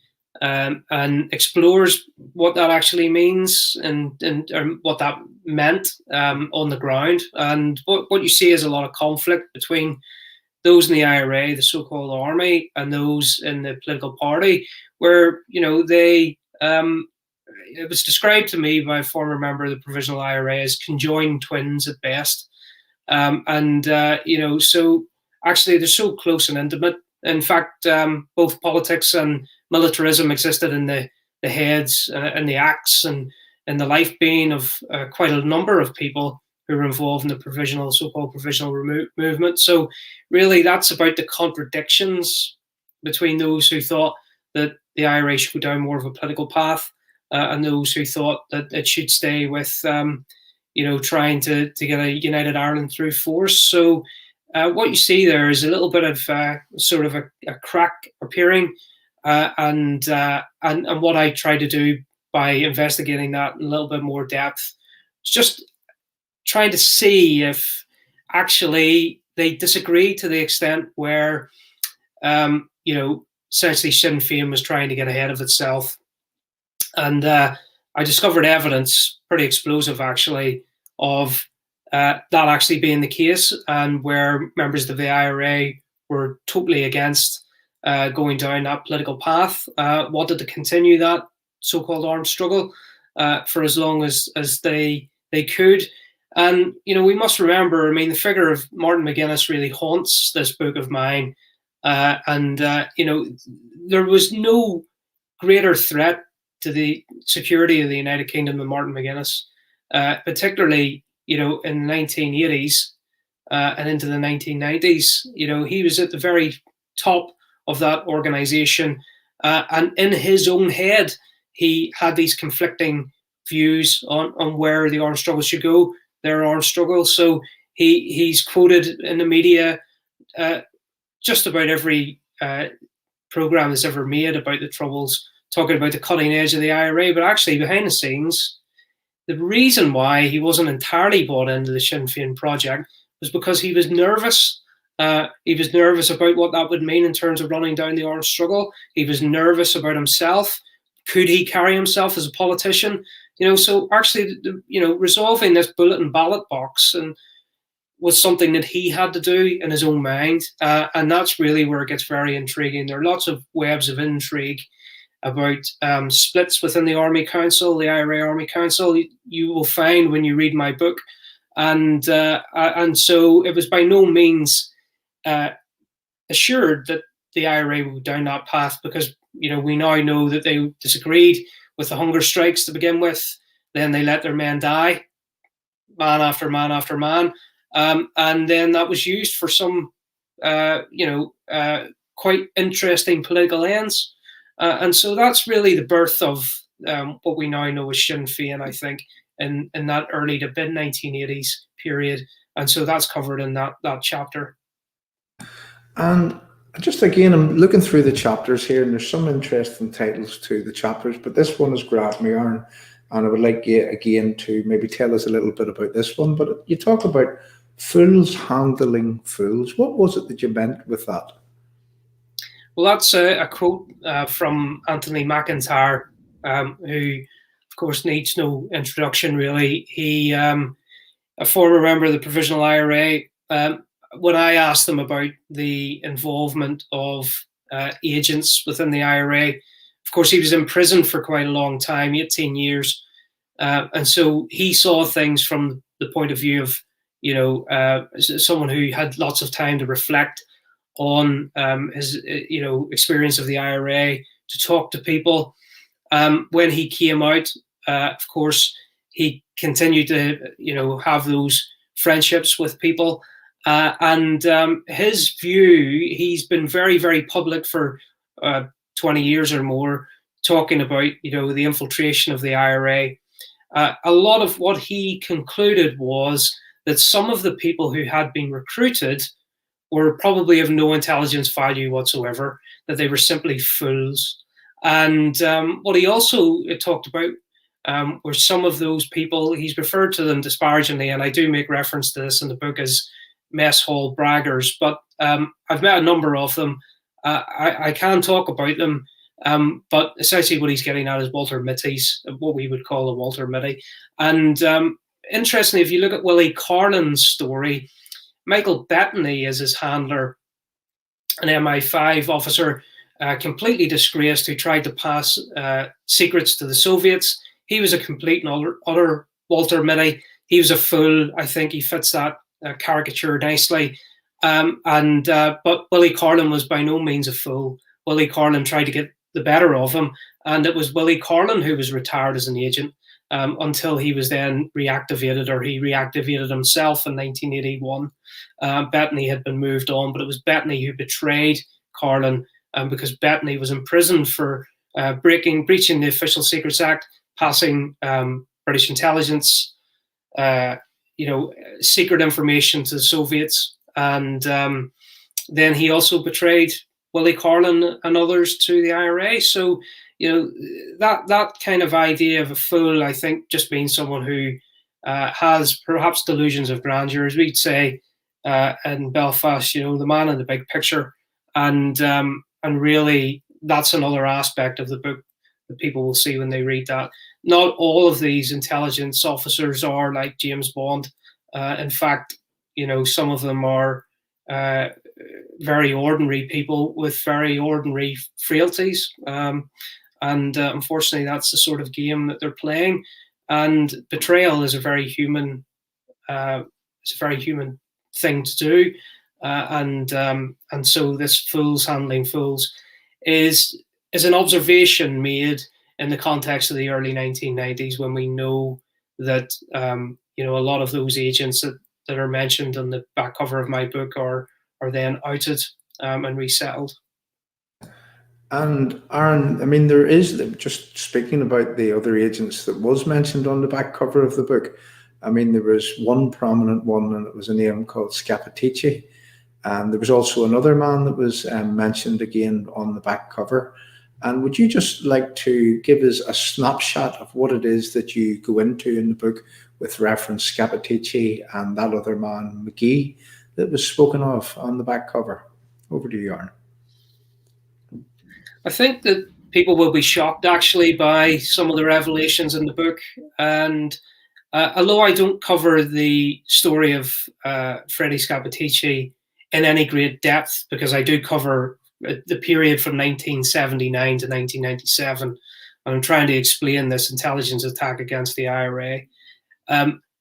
and explores what that actually means and what that meant on the ground. And what you see is a lot of conflict between those in the IRA, the so-called army, and those in the political party, where, you know, they it was described to me by a former member of the Provisional IRA as conjoined twins at best. You know, so actually they're so close and intimate. In fact, both politics and militarism existed in the heads and the acts and in the life being of quite a number of people who were involved in the so-called provisional movement. So really that's about the contradictions between those who thought that the IRA should go down more of a political path and those who thought that it should stay with, you know, trying to get a united Ireland through force. So what you see there is a little bit of sort of a crack appearing, and what I try to do by investigating that in a little bit more depth is just trying to see if actually they disagreed to the extent where, you know, essentially Sinn Féin was trying to get ahead of itself. And I discovered evidence, pretty explosive actually, of that actually being the case, and where members of the IRA were totally against going down that political path, wanted to continue that so-called armed struggle for as long as they could. And, you know, we must remember, I mean, the figure of Martin McGuinness really haunts this book of mine. You know, there was no greater threat to the security of the United Kingdom than Martin McGuinness, particularly, you know, in the 1980s and into the 1990s. You know, he was at the very top of that organization, and in his own head, he had these conflicting views on where the armed struggle should go, their armed struggle. So he's quoted in the media just about every program that's ever made about the Troubles, talking about the cutting edge of the IRA, but actually behind the scenes, the reason why he wasn't entirely bought into the Sinn Féin project was because he was nervous. He was nervous about what that would mean in terms of running down the armed struggle. He was nervous about himself. Could he carry himself as a politician? You know, so actually, you know, resolving this bulletin ballot box and was something that he had to do in his own mind. And that's really where it gets very intriguing. There are lots of webs of intrigue about splits within the Army Council, the IRA Army Council. You will find when you read my book. And so it was by no means assured that the IRA would go down that path, because, you know, we now know that they disagreed with the hunger strikes to begin with. Then they let their men die, man after man after man. And then that was used for some, you know, quite interesting political ends. And so that's really the birth of what we now know as Sinn Féin, I think, in that early to mid 1980s period. And so that's covered in that chapter. And just again, I'm looking through the chapters here, and there's some interesting titles to the chapters, but this one has grabbed me, Aaron, and I would like you again to maybe tell us a little bit about this one. But you talk about fools handling fools. What was it that you meant with that? Well, that's a quote from Anthony McIntyre, who, of course, needs no introduction, really. He, a former member of the Provisional IRA, when I asked him about the involvement of agents within the IRA, of course, he was in prison for quite a long time, 18 years. And so he saw things from the point of view of, you know, someone who had lots of time to reflect on his, you know, experience of the IRA, to talk to people. When he came out, of course, he continued to, you know, have those friendships with people. And his view, he's been very, very public for 20 years or more, talking about, you know, the infiltration of the IRA. A lot of what he concluded was that some of the people who had been recruited were probably of no intelligence value whatsoever, that they were simply fools. And what he also talked about were some of those people, he's referred to them disparagingly, and I do make reference to this in the book, as mess hall braggers, but I've met a number of them. I can talk about them, but essentially what he's getting at is Walter Mitty's, what we would call a Walter Mitty. And interestingly, if you look at Willie Carlin's story, Michael Bettany is his handler, an MI5 officer, completely disgraced, who tried to pass secrets to the Soviets. He was a complete and utter Walter Mitty. He was a fool. I think he fits that caricature nicely. But Willie Carlin was by no means a fool. Willie Carlin tried to get the better of him, and it was Willie Carlin who was retired as an agent until he was then reactivated, or he reactivated himself in 1981. Bettany had been moved on, but it was Bettany who betrayed Carlin, because Bettany was imprisoned for breaching the Official Secrets Act, passing British intelligence, secret information to the Soviets, and then he also betrayed Willie Carlin and others to the IRA. So, that kind of idea of a fool, I think, just means someone who has perhaps delusions of grandeur, as we'd say, in Belfast, you know, the man in the big picture. And really, that's another aspect of the book that people will see when they read that. Not all of these intelligence officers are like James Bond. In fact, you know, some of them are very ordinary people with very ordinary frailties. Unfortunately, that's the sort of game that they're playing. And betrayal is a very human, thing to do. And so this fools handling fools is an observation made in the context of the early 1990s, when we know that you know, a lot of those agents that are mentioned on the back cover of my book are then outed and resettled. And Aaron, I mean, there is, just speaking about the other agents that was mentioned on the back cover of the book, I mean, there was one prominent one, and it was a name called Scappaticci. And there was also another man that was mentioned again on the back cover. And would you just like to give us a snapshot of what it is that you go into in the book with reference Scappaticci and that other man, Magee, that was spoken of on the back cover? Over to you, Aaron. I think that people will be shocked, actually, by some of the revelations in the book. And although I don't cover the story of Freddie Scappaticci in any great depth, because I do cover the period from 1979 to 1997, and I'm trying to explain this intelligence attack against the IRA.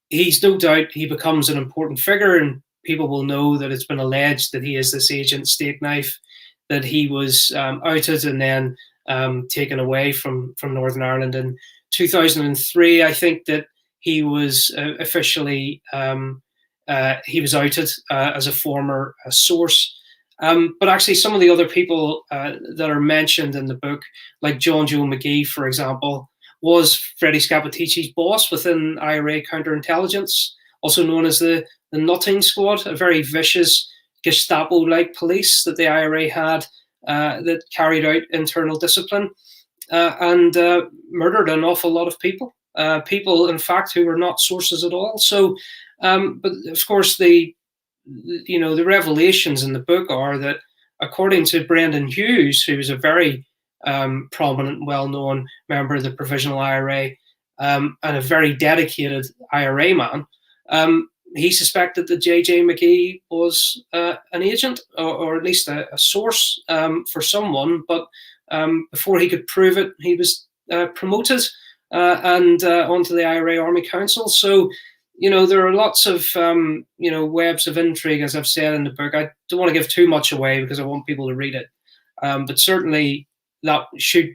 He's no doubt, he becomes an important figure, and people will know that it's been alleged that he is this agent STAKEKNIFE, that he was outed and then taken away from Northern Ireland in 2003. I think that he was officially he was outed as a former source. But actually, some of the other people that are mentioned in the book, like John Joe Magee, for example, was Freddie Scappaticci's boss within IRA counterintelligence, also known as the Nutting Squad, a very vicious Gestapo-like police that the IRA had that carried out internal discipline and murdered an awful lot of people. People, in fact, who were not sources at all. So, but of course, the revelations in the book are that, according to Brendan Hughes, who was a very prominent, well-known member of the Provisional IRA and a very dedicated IRA man, he suspected that J.J. Magee was an agent, or at least a source for someone. But before he could prove it, he was promoted and onto the IRA Army Council. So, you know, there are lots of, webs of intrigue, as I've said in the book. I don't want to give too much away because I want people to read it. But certainly that should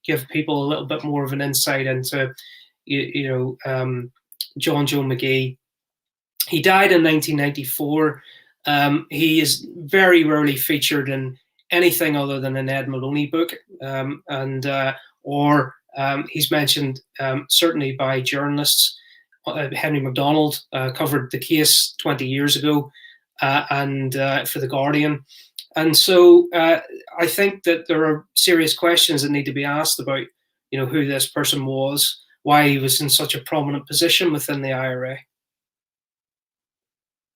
give people a little bit more of an insight into, John Joe Magee. He died in 1994. He is very rarely featured in anything other than an Ed Maloney book, or he's mentioned certainly by journalists. Henry MacDonald covered the case 20 years ago and for The Guardian. And so I think that there are serious questions that need to be asked about, who this person was, why he was in such a prominent position within the IRA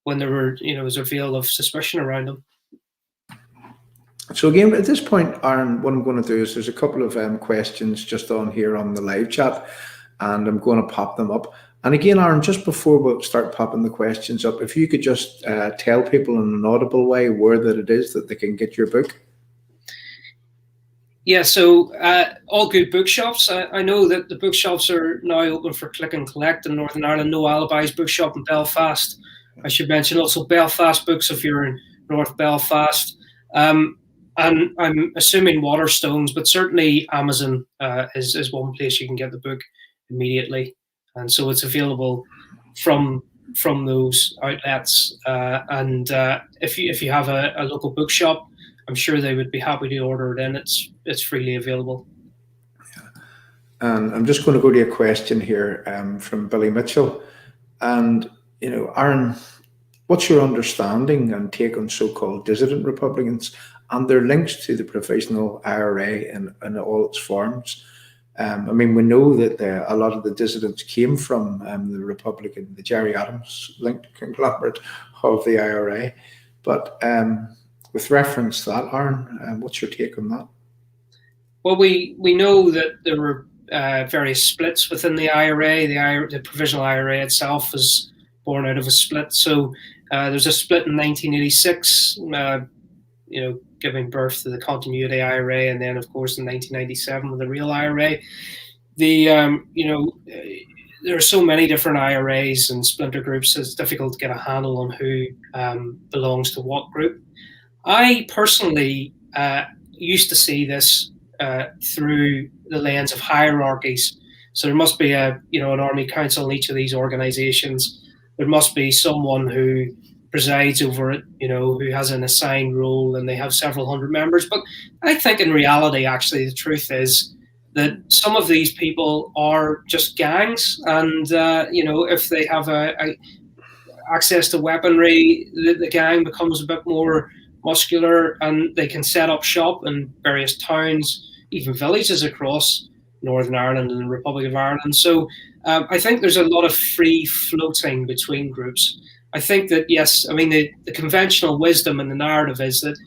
when there were, was a veil of suspicion around him. So again, at this point, Aaron, what I'm going to do is there's a couple of questions just on here on the live chat, and I'm going to pop them up. And again, Aaron, just before we start popping the questions up, if you could just tell people in an audible way where that it is that they can get your book. Yeah, so all good bookshops. I know that the bookshops are now open for click and collect in Northern Ireland. No Alibis bookshop in Belfast. I should mention also Belfast Books if you're in North Belfast. And I'm assuming Waterstones, but certainly Amazon is one place you can get the book immediately. And so it's available from those outlets. And if you have a local bookshop, I'm sure they would be happy to order it in. It's freely available. And I'm just going to go to a question here from Billy Mitchell. And, Aaron, what's your understanding and take on so-called dissident Republicans and their links to the provisional IRA in all its forms? I mean, we know that a lot of the dissidents came from the Gerry Adams linked conglomerate of the IRA. But with reference to that, Aaron, what's your take on that? Well, we know that there were various splits within the IRA. The provisional IRA itself was born out of a split. So there's a split in 1986, giving birth to the continuity IRA, and then, of course, in 1997 with the real IRA. There are so many different IRAs and splinter groups, it's difficult to get a handle on who belongs to what group. I personally used to see this through the lens of hierarchies. So there must be an army council in each of these organizations. There must be someone who presides over it, who has an assigned role, and they have several hundred members. But I think in reality, actually, the truth is that some of these people are just gangs, and if they have access to weaponry, the gang becomes a bit more muscular, and they can set up shop in various towns, even villages across Northern Ireland and the Republic of Ireland. So I think there's a lot of free floating between groups. I think that, yes, I mean, the conventional wisdom and the narrative is that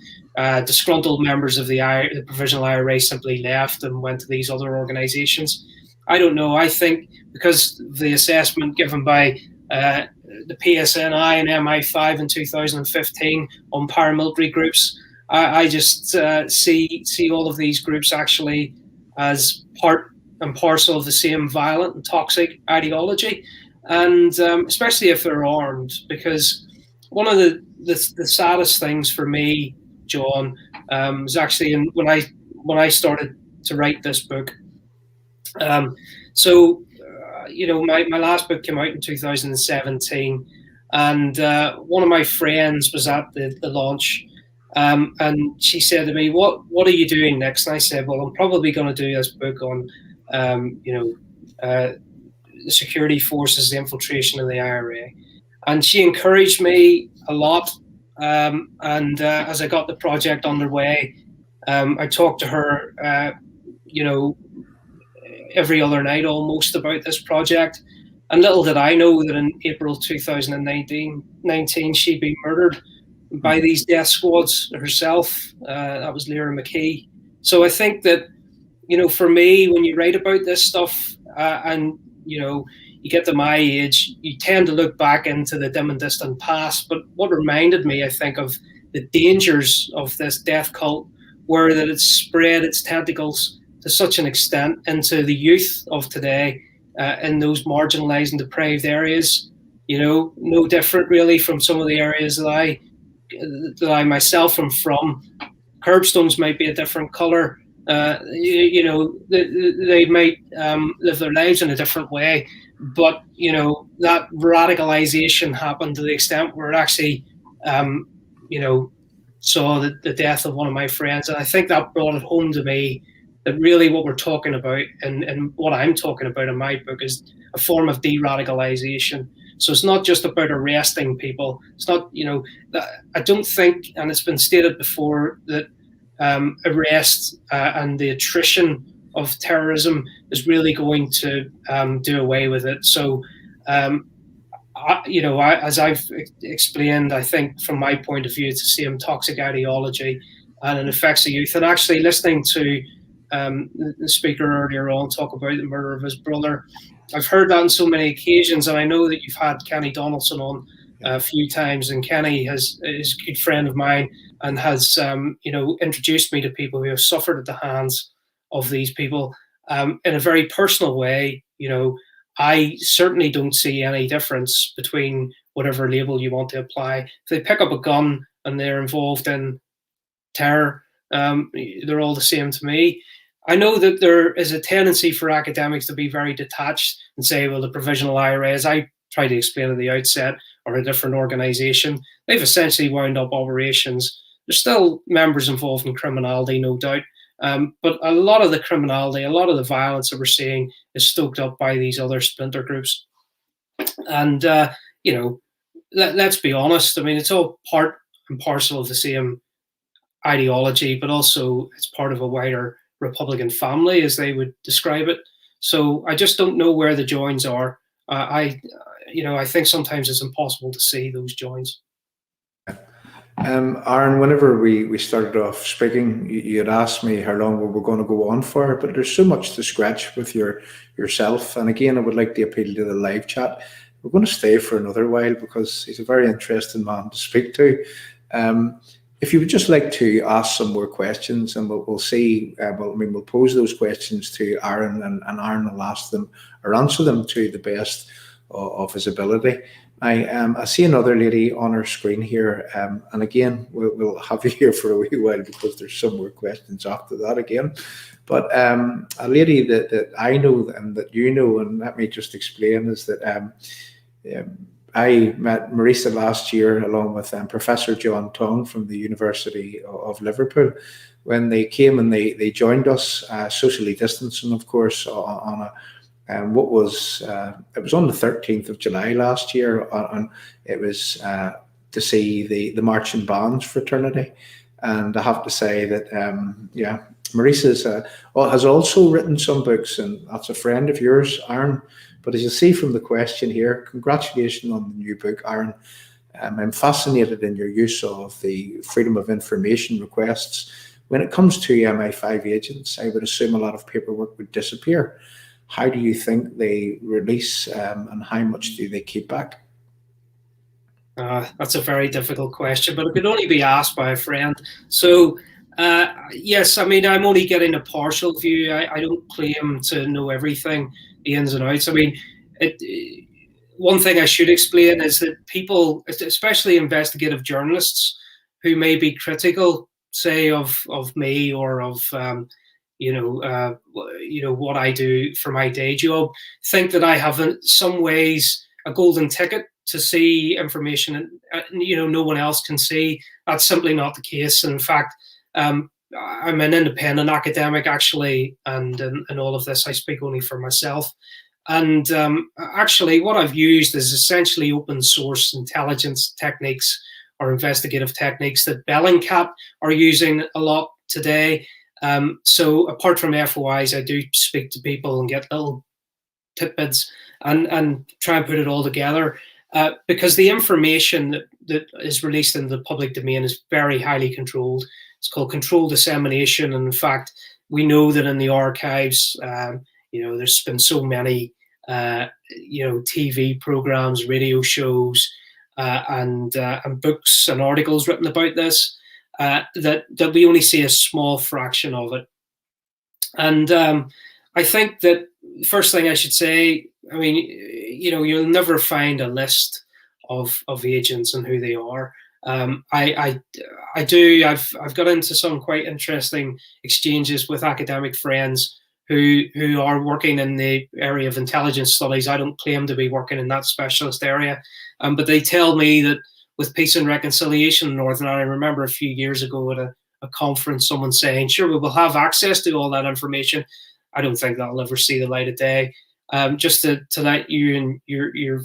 disgruntled members of the provisional IRA simply left and went to these other organizations. I don't know. I think because the assessment given by the PSNI and MI5 in 2015 on paramilitary groups, I just see all of these groups actually as part and parcel of the same violent and toxic ideology, and especially if they're armed. Because one of the saddest things for me, John, was actually when I started to write this book. My last book came out in 2017, and one of my friends was at the launch, and she said to me, "What are you doing next?" And I said, "Well, I'm probably going to do this book on, the security forces, the infiltration of the IRA." And she encouraged me a lot. And as I got the project underway, I talked to her, every other night almost about this project. And little did I know that in April 2019, she'd been murdered by these death squads herself. That was Lyra Magee. So I think that, for me, when you write about this stuff and, you get to my age, you tend to look back into the dim and distant past. But what reminded me, I think, of the dangers of this death cult were that it's spread its tentacles to such an extent into the youth of today in those marginalized and depraved areas. No different really from some of the areas that I myself am from. Curbstones might be a different color. They might live their lives in a different way, but that radicalization happened to the extent where it actually saw the death of one of my friends. And I think that brought it home to me that really what we're talking about and what I'm talking about in my book is a form of de-radicalization. So it's not just about arresting people. It's not, I don't think, and it's been stated before, that arrest and the attrition of terrorism is really going to do away with it. So, as I've explained, I think from my point of view, it's the same toxic ideology and it affects the youth. And actually listening to the speaker earlier on talk about the murder of his brother, I've heard that on so many occasions, and I know that you've had Kenny Donaldson on a few times, and Kenny is a good friend of mine and has introduced me to people who have suffered at the hands of these people in a very personal way. I certainly don't see any difference between whatever label you want to apply. If they pick up a gun and they're involved in terror, they're all the same to me. I know that there is a tendency for academics to be very detached and say, well, the provisional IRA, as I tried to explain at the outset, are a different organization. They've essentially wound up operations. There's still members involved in criminality, no doubt. But a lot of the criminality, a lot of the violence that we're seeing is stoked up by these other splinter groups. And, let's be honest. I mean, it's all part and parcel of the same ideology, but also it's part of a wider Republican family, as they would describe it. So I just don't know where the joins are. I think sometimes it's impossible to see those joins. Aaron, whenever we started off speaking, you had asked me how long we were going to go on for, but there's so much to scratch with yourself. And again, I would like to appeal to the live chat. We're going to stay for another while because he's a very interesting man to speak to. If you would just like to ask some more questions, and we'll see, we'll pose those questions to Aaron, and Aaron will ask them or answer them to the best of his ability. I see another lady on our screen here, and again, we'll have you here for a wee while because there's some more questions after that again. But a lady that I know and that you know, and let me just explain, is that I met Marisa last year along with Professor John Tong from the University of Liverpool when they came and they joined us, socially distancing, of course, on a it was on the 13th of July last year, and it was to see the Marching Bands fraternity. And I have to say that, Marisa has also written some books, and that's a friend of yours, Aaron. But as you see from the question here, congratulations on the new book, Aaron. I'm fascinated in your use of the freedom of information requests. When it comes to MI5 agents, I would assume a lot of paperwork would disappear. How do you think they release, and how much do they keep back? That's a very difficult question, but it could only be asked by a friend. So, yes, I mean, I'm only getting a partial view. I don't claim to know everything, the ins and outs. I mean, one thing I should explain is that people, especially investigative journalists, who may be critical, say, of me or of what I do for my day job, think that I have in some ways a golden ticket to see information no one else can see. That's simply not the case. In fact, I'm an independent academic, actually, and in all of this I speak only for myself. And actually what I've used is essentially open source intelligence techniques or investigative techniques that Bellingcat are using a lot today. So apart from FOIs, I do speak to people and get little tidbits and try and put it all together, because the information that is released in the public domain is very highly controlled. It's called controlled dissemination. And in fact, we know that in the archives, there's been so many, TV programs, radio shows, and books and articles written about this. That we only see a small fraction of it. And I think that first thing I should say, I mean, you'll never find a list of agents and who they are. I've got into some quite interesting exchanges with academic friends who are working in the area of intelligence studies. I don't claim to be working in that specialist area, but they tell me that with peace and reconciliation in Northern Ireland, I remember a few years ago at a conference, someone saying, sure, we will have access to all that information. I don't think that'll ever see the light of day. Just to let you and your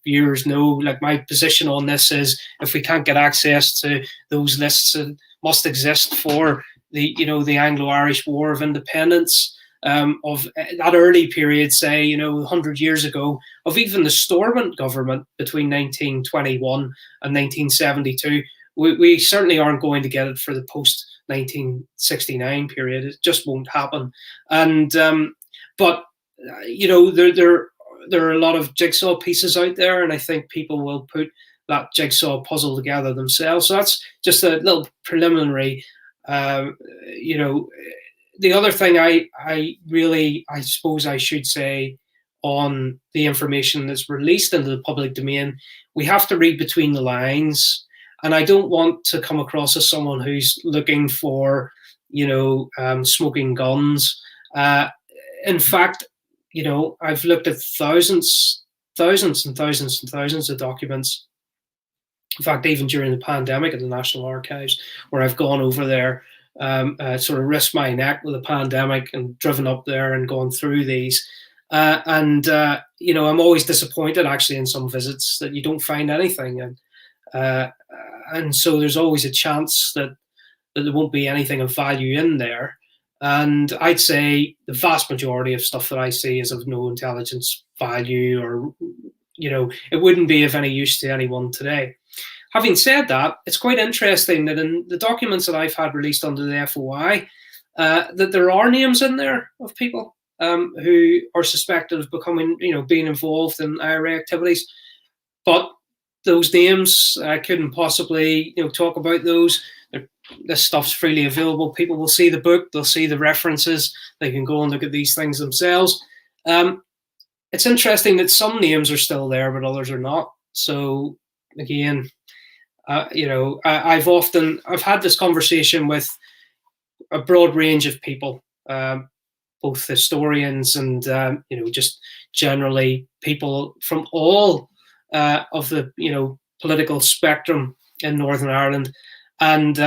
viewers know, like, my position on this is, if we can't get access to those lists that must exist for the Anglo-Irish War of Independence, of that early period, say, 100 years ago, of even the Stormont government between 1921 and 1972, we certainly aren't going to get it for the post-1969 period. It just won't happen. And but there are a lot of jigsaw pieces out there, and I think people will put that jigsaw puzzle together themselves. So that's just a little preliminary. The other thing I suppose I should say on the information that's released into the public domain, we have to read between the lines. And I don't want to come across as someone who's looking for, smoking guns. In fact, I've looked at thousands and thousands of documents. In fact, even during the pandemic at the National Archives, where I've gone over there, sort of risked my neck with a pandemic and driven up there and gone through these. I'm always disappointed, actually, in some visits that you don't find anything. And so there's always a chance that there won't be anything of value in there. And I'd say the vast majority of stuff that I see is of no intelligence value, or, it wouldn't be of any use to anyone today. Having said that, it's quite interesting that in the documents that I've had released under the FOI, that there are names in there of people who are suspected of becoming, being involved in IRA activities. But those names, I couldn't possibly, talk about those. This stuff's freely available. People will see the book, they'll see the references, they can go and look at these things themselves. It's interesting that some names are still there, but others are not. So again, I've had this conversation with a broad range of people, both historians and just generally people from all of the political spectrum in Northern Ireland. And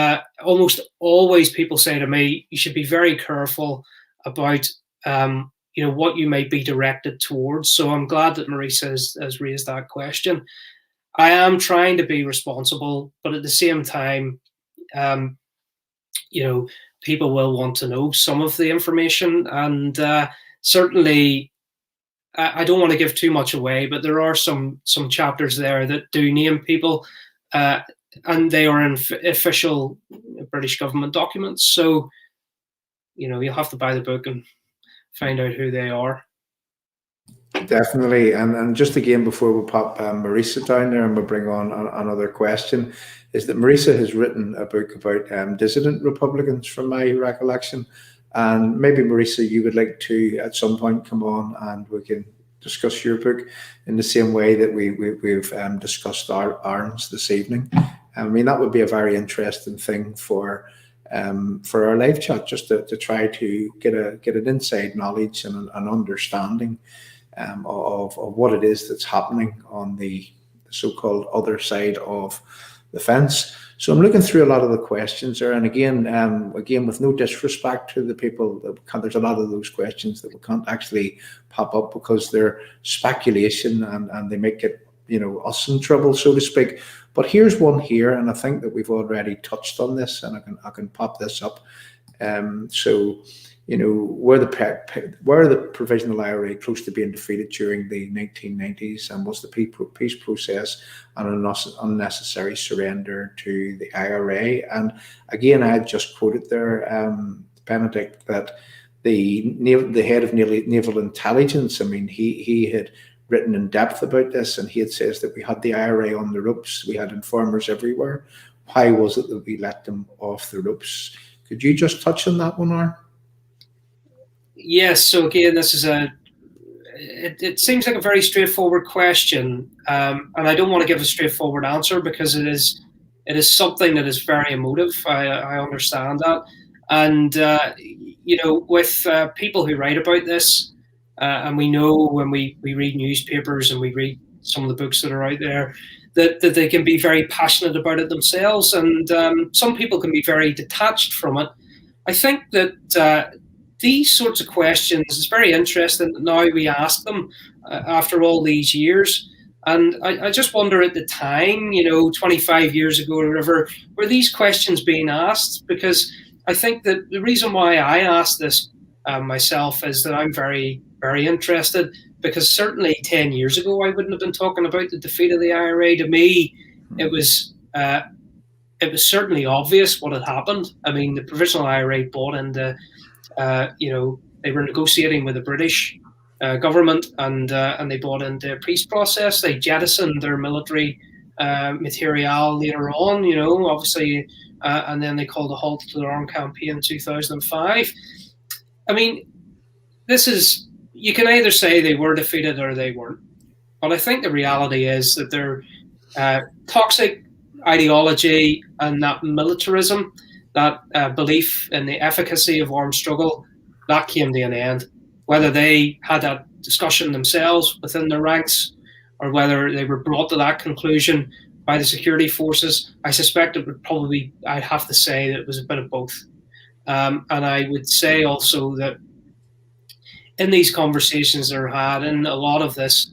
almost always people say to me, you should be very careful about what you may be directed towards. So I'm glad that Marisa has raised that question. I am trying to be responsible, but at the same time, people will want to know some of the information. And certainly, I don't want to give too much away, but there are some chapters there that do name people, and they are in official British government documents. So, you'll have to buy the book and find out who they are. Definitely. And just again, before we pop Marisa down there and we'll bring on another question, is that Marisa has written a book about dissident Republicans, from my recollection. And maybe, Marisa, you would like to at some point come on and we can discuss your book in the same way that we've discussed ours this evening. I mean, that would be a very interesting thing for our live chat, just to try to get an inside knowledge and an understanding of what it is that's happening on the so-called other side of the fence. So I'm looking through a lot of the questions there, and again, with no disrespect to the people, there's a lot of those questions that we can't actually pop up because they're speculation and they make it, us in trouble, so to speak. But here's one here, and I think that we've already touched on this, and I can pop this up. Were the provisional IRA close to being defeated during the 1990s, and was the peace process an unnecessary surrender to the IRA? And again, I had just quoted there, Benedict, that the head of naval intelligence, I mean, he had written in depth about this, and he had says that we had the IRA on the ropes, we had informers everywhere. Why was it that we let them off the ropes? Could you just touch on that one, Aaron? Yes. So again, this is it seems like a very straightforward question, and I don't want to give a straightforward answer because it is something that is very emotive. I understand that, and with people who write about this, and we know when we read newspapers and we read some of the books that are out there, that they can be very passionate about it themselves, and some people can be very detached from it. I think that these sorts of questions, it's very interesting that now we ask them after all these years. And I just wonder, at the time, 25 years ago or whatever, were these questions being asked? Because I think that the reason why I asked this myself is that I'm very, very interested, because certainly 10 years ago, I wouldn't have been talking about the defeat of the IRA. To me, it was certainly obvious what had happened. I mean, the provisional IRA bought into, they were negotiating with the British government, and they bought into a peace process. They jettisoned their military material later on, obviously, and then they called a halt to their armed campaign in 2005. I mean, you can either say they were defeated or they weren't. But I think the reality is that their toxic ideology and that militarism, that belief in the efficacy of armed struggle, that came to an end. Whether they had that discussion themselves within their ranks or whether they were brought to that conclusion by the security forces, I suspect it would probably, I'd have to say that it was a bit of both. And I would say also that in these conversations that are had, in a lot of this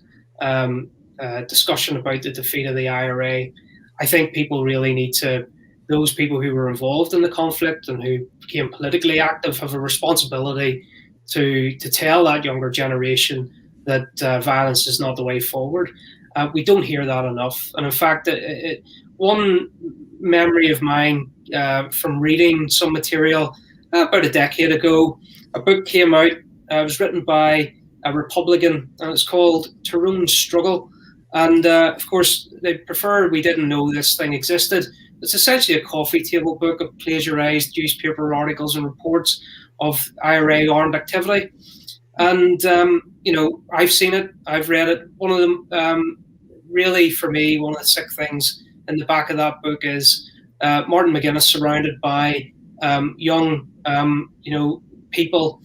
discussion about the defeat of the IRA, I think people really need to those people who were involved in the conflict and who became politically active have a responsibility to tell that younger generation that violence is not the way forward. We don't hear that enough. And in fact, one memory of mine from reading some material about a decade ago, a book came out. It was written by a Republican, and it's called Terrorism Struggle. And of course, they prefer we didn't know this thing existed. It's essentially a coffee table book of plagiarized newspaper articles and reports of IRA armed activity. And, you know, I've seen it, I've read it. One of them, really, for me, one of the sick things in the back of that book is Martin McGuinness surrounded by young, you know, people,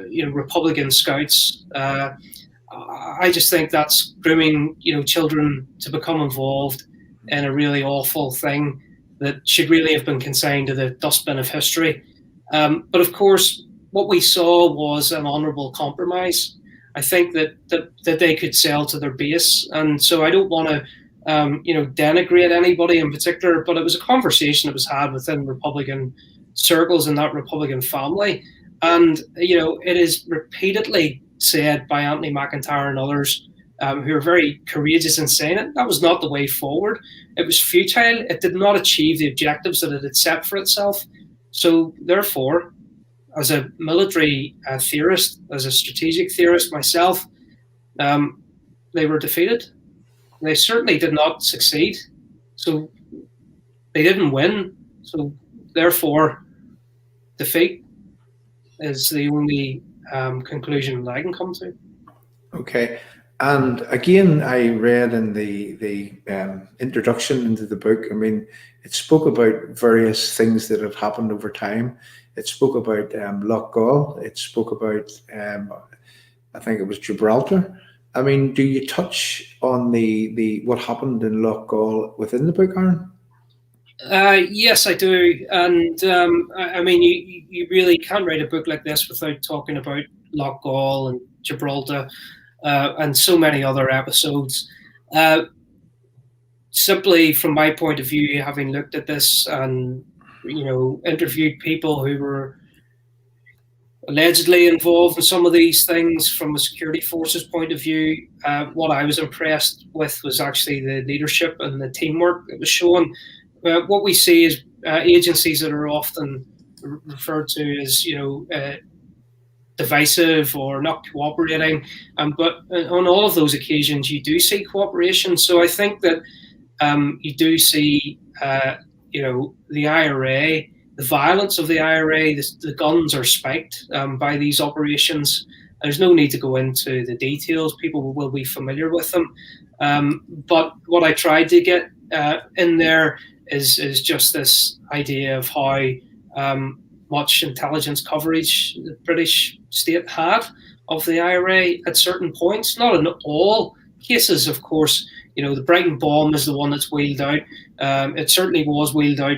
you know, Republican scouts. I just think that's grooming, you know, children to become involved in a really awful thing that should really have been consigned to the dustbin of history. But of course, what we saw was an honourable compromise. I think that they could sell to their base, and so I don't want to, you know, denigrate anybody in particular. But it was a conversation that was had within Republican circles in that Republican family, and you know, it is repeatedly said by Anthony McIntyre and others who are very courageous in saying it, that was not the way forward. It was futile. It did not achieve the objectives that it had set for itself. So therefore, as a military theorist, as a strategic theorist myself, they were defeated. They certainly did not succeed. So they didn't win. So therefore, defeat is the only conclusion that I can come to. Okay. And again, I read in the introduction into the book, I mean, it spoke about various things that had happened over time. It spoke about Loughgall. It spoke about, I think it was Gibraltar. I mean, do you touch on the what happened in Loughgall within the book, Aaron? Yes, I do. And I mean, you really can't write a book like this without talking about Loughgall and Gibraltar and so many other episodes. Simply from my point of view, having looked at this and, you know, interviewed people who were allegedly involved in some of these things from a security forces point of view, what I was impressed with was actually the leadership and the teamwork that was shown. What we see is agencies that are often referred to as, you know, divisive or not cooperating, but on all of those occasions you do see cooperation. So I think that you do see, you know, the IRA, the violence of the IRA, the guns are spiked by these operations. There's no need to go into the details. People will be familiar with them. But what I tried to get in there is just this idea of how much intelligence coverage the British state had of the IRA at certain points, not in all cases, of course. You know, the Brighton bomb is the one that's wheeled out. It certainly was wheeled out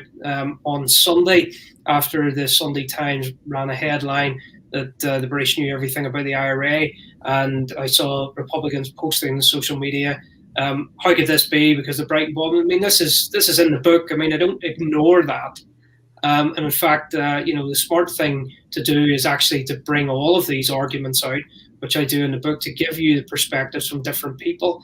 on Sunday after the Sunday Times ran a headline that the British knew everything about the IRA. And I saw Republicans posting on social media, how could this be? Because the Brighton bomb, I mean, this is in the book. I mean, I don't ignore that. And in fact, you know, the smart thing to do is actually to bring all of these arguments out, which I do in the book, to give you the perspectives from different people,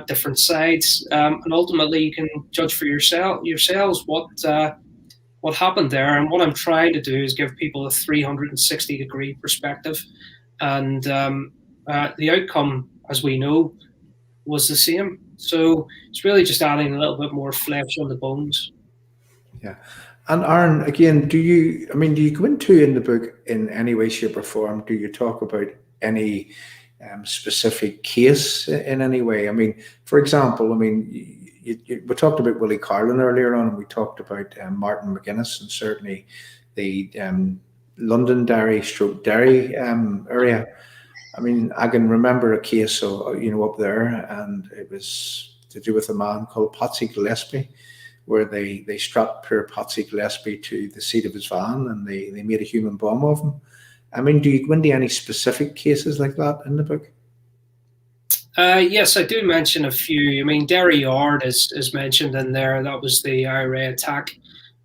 different sides, and ultimately you can judge for yourselves what happened there. And what I'm trying to do is give people a 360-degree perspective, and the outcome, as we know, was the same. So it's really just adding a little bit more flesh on the bones. Yeah. And Aaron, again, do you go into in the book in any way, shape or form? Do you talk about any specific case in any way? I mean, for example, I mean, we talked about Willie Carlin earlier on, and we talked about Martin McGuinness, and certainly the Londonderry area. I mean, I can remember a case, you know, up there, and it was to do with a man called Patsy Gillespie, where they strapped poor Patsy Gillespie to the seat of his van and they made a human bomb of him. I mean, do you go into any specific cases like that in the book? Yes, I do mention a few. I mean, Derry Yard is mentioned in there. That was the IRA attack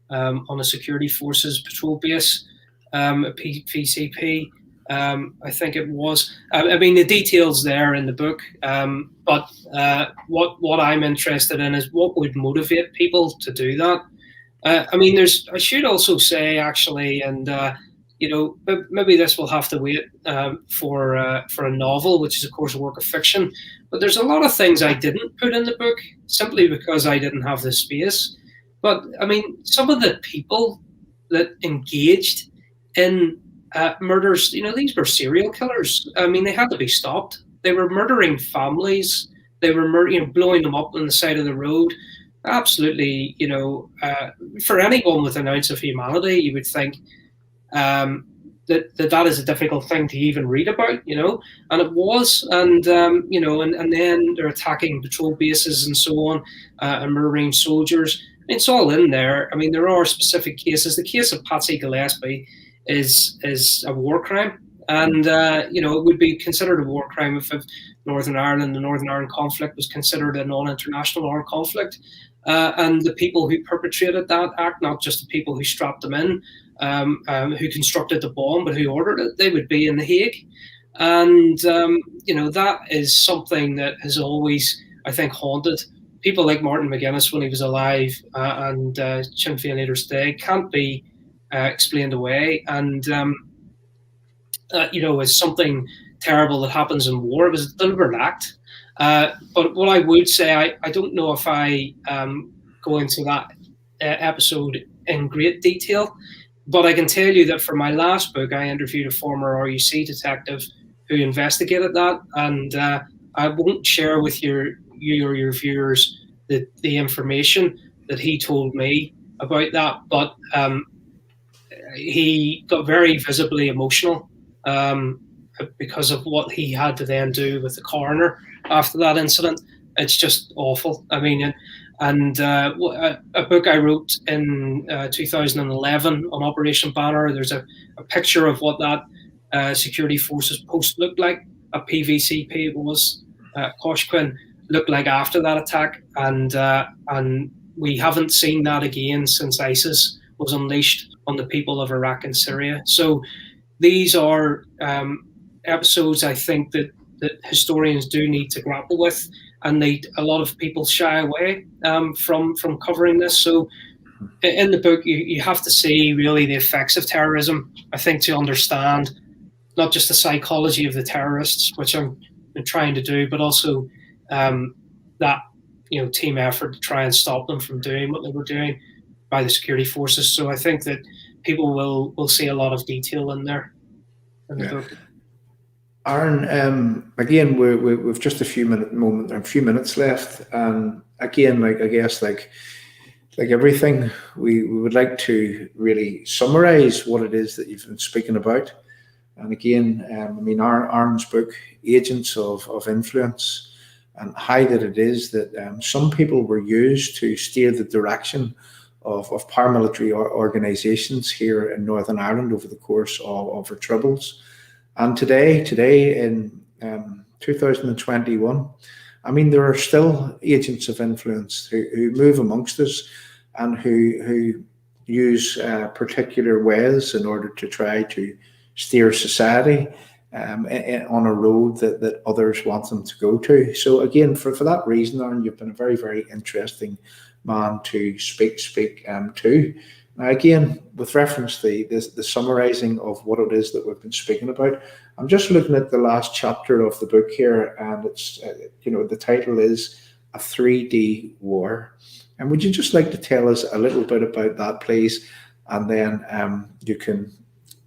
on a security forces patrol base, a PCP. I think it was. I mean, the details there in the book. But what I'm interested in is what would motivate people to do that. I mean, I should also say actually, and you know, maybe this will have to wait for a novel, which is of course a work of fiction. But there's a lot of things I didn't put in the book simply because I didn't have the space. But I mean, some of the people that engaged in murders, you know, these were serial killers. I mean, they had to be stopped. They were murdering families. They were, blowing them up on the side of the road. Absolutely, you know, for anyone with an ounce of humanity, you would think that is a difficult thing to even read about, you know, and it was, and you know, and then they're attacking patrol bases and so on, and murdering soldiers. It's all in there. I mean, there are specific cases. The case of Patsy Gillespie is a war crime, and you know, it would be considered a war crime if Northern Ireland, the Northern Ireland conflict, was considered a non-international armed conflict. And the people who perpetrated that act, not just the people who strapped them in, who constructed the bomb, but who ordered it, they would be in The Hague. And, you know, that is something that has always, I think, haunted people like Martin McGuinness when he was alive, and Sinn Féin leaders today. Can't be explained away. And, you know, it's something terrible that happens in war. It was a deliberate act. But what I would say, I don't know if I go into that episode in great detail, but I can tell you that for my last book, I interviewed a former RUC detective who investigated that, and I won't share with you or your viewers the information that he told me about that, but he got very visibly emotional because of what he had to then do with the coroner after that incident. It's just awful. I mean, and a book I wrote in 2011 on Operation Banner, there's a picture of what that security forces post looked like, a PVCP it was, Coshquin, looked like after that attack, and we haven't seen that again since ISIS was unleashed on the people of Iraq and Syria. So these are episodes I think that historians do need to grapple with, and a lot of people shy away from covering this. So in the book, you have to see really the effects of terrorism, I think, to understand not just the psychology of the terrorists, which I'm trying to do, but also that, you know, team effort to try and stop them from doing what they were doing by the security forces. So I think that people will see a lot of detail in there in the book. Aaron, again, we've just a few minutes left, and again, like I guess, like everything, we would like to really summarize what it is that you've been speaking about. And again, I mean, Aaron's book, Agents of Influence, and how that it is that some people were used to steer the direction of paramilitary organizations here in Northern Ireland over the course of our troubles. And today in 2021, I mean, there are still agents of influence who move amongst us and who use particular ways in order to try to steer society on a road that others want them to go to. So again, for that reason, Aaron, you've been a very, very interesting man to speak to. Now, again, with reference to the summarizing of what it is that we've been speaking about, I'm just looking at the last chapter of the book here, and it's, you know, the title is A 3D War. And would you just like to tell us a little bit about that, please? And then you can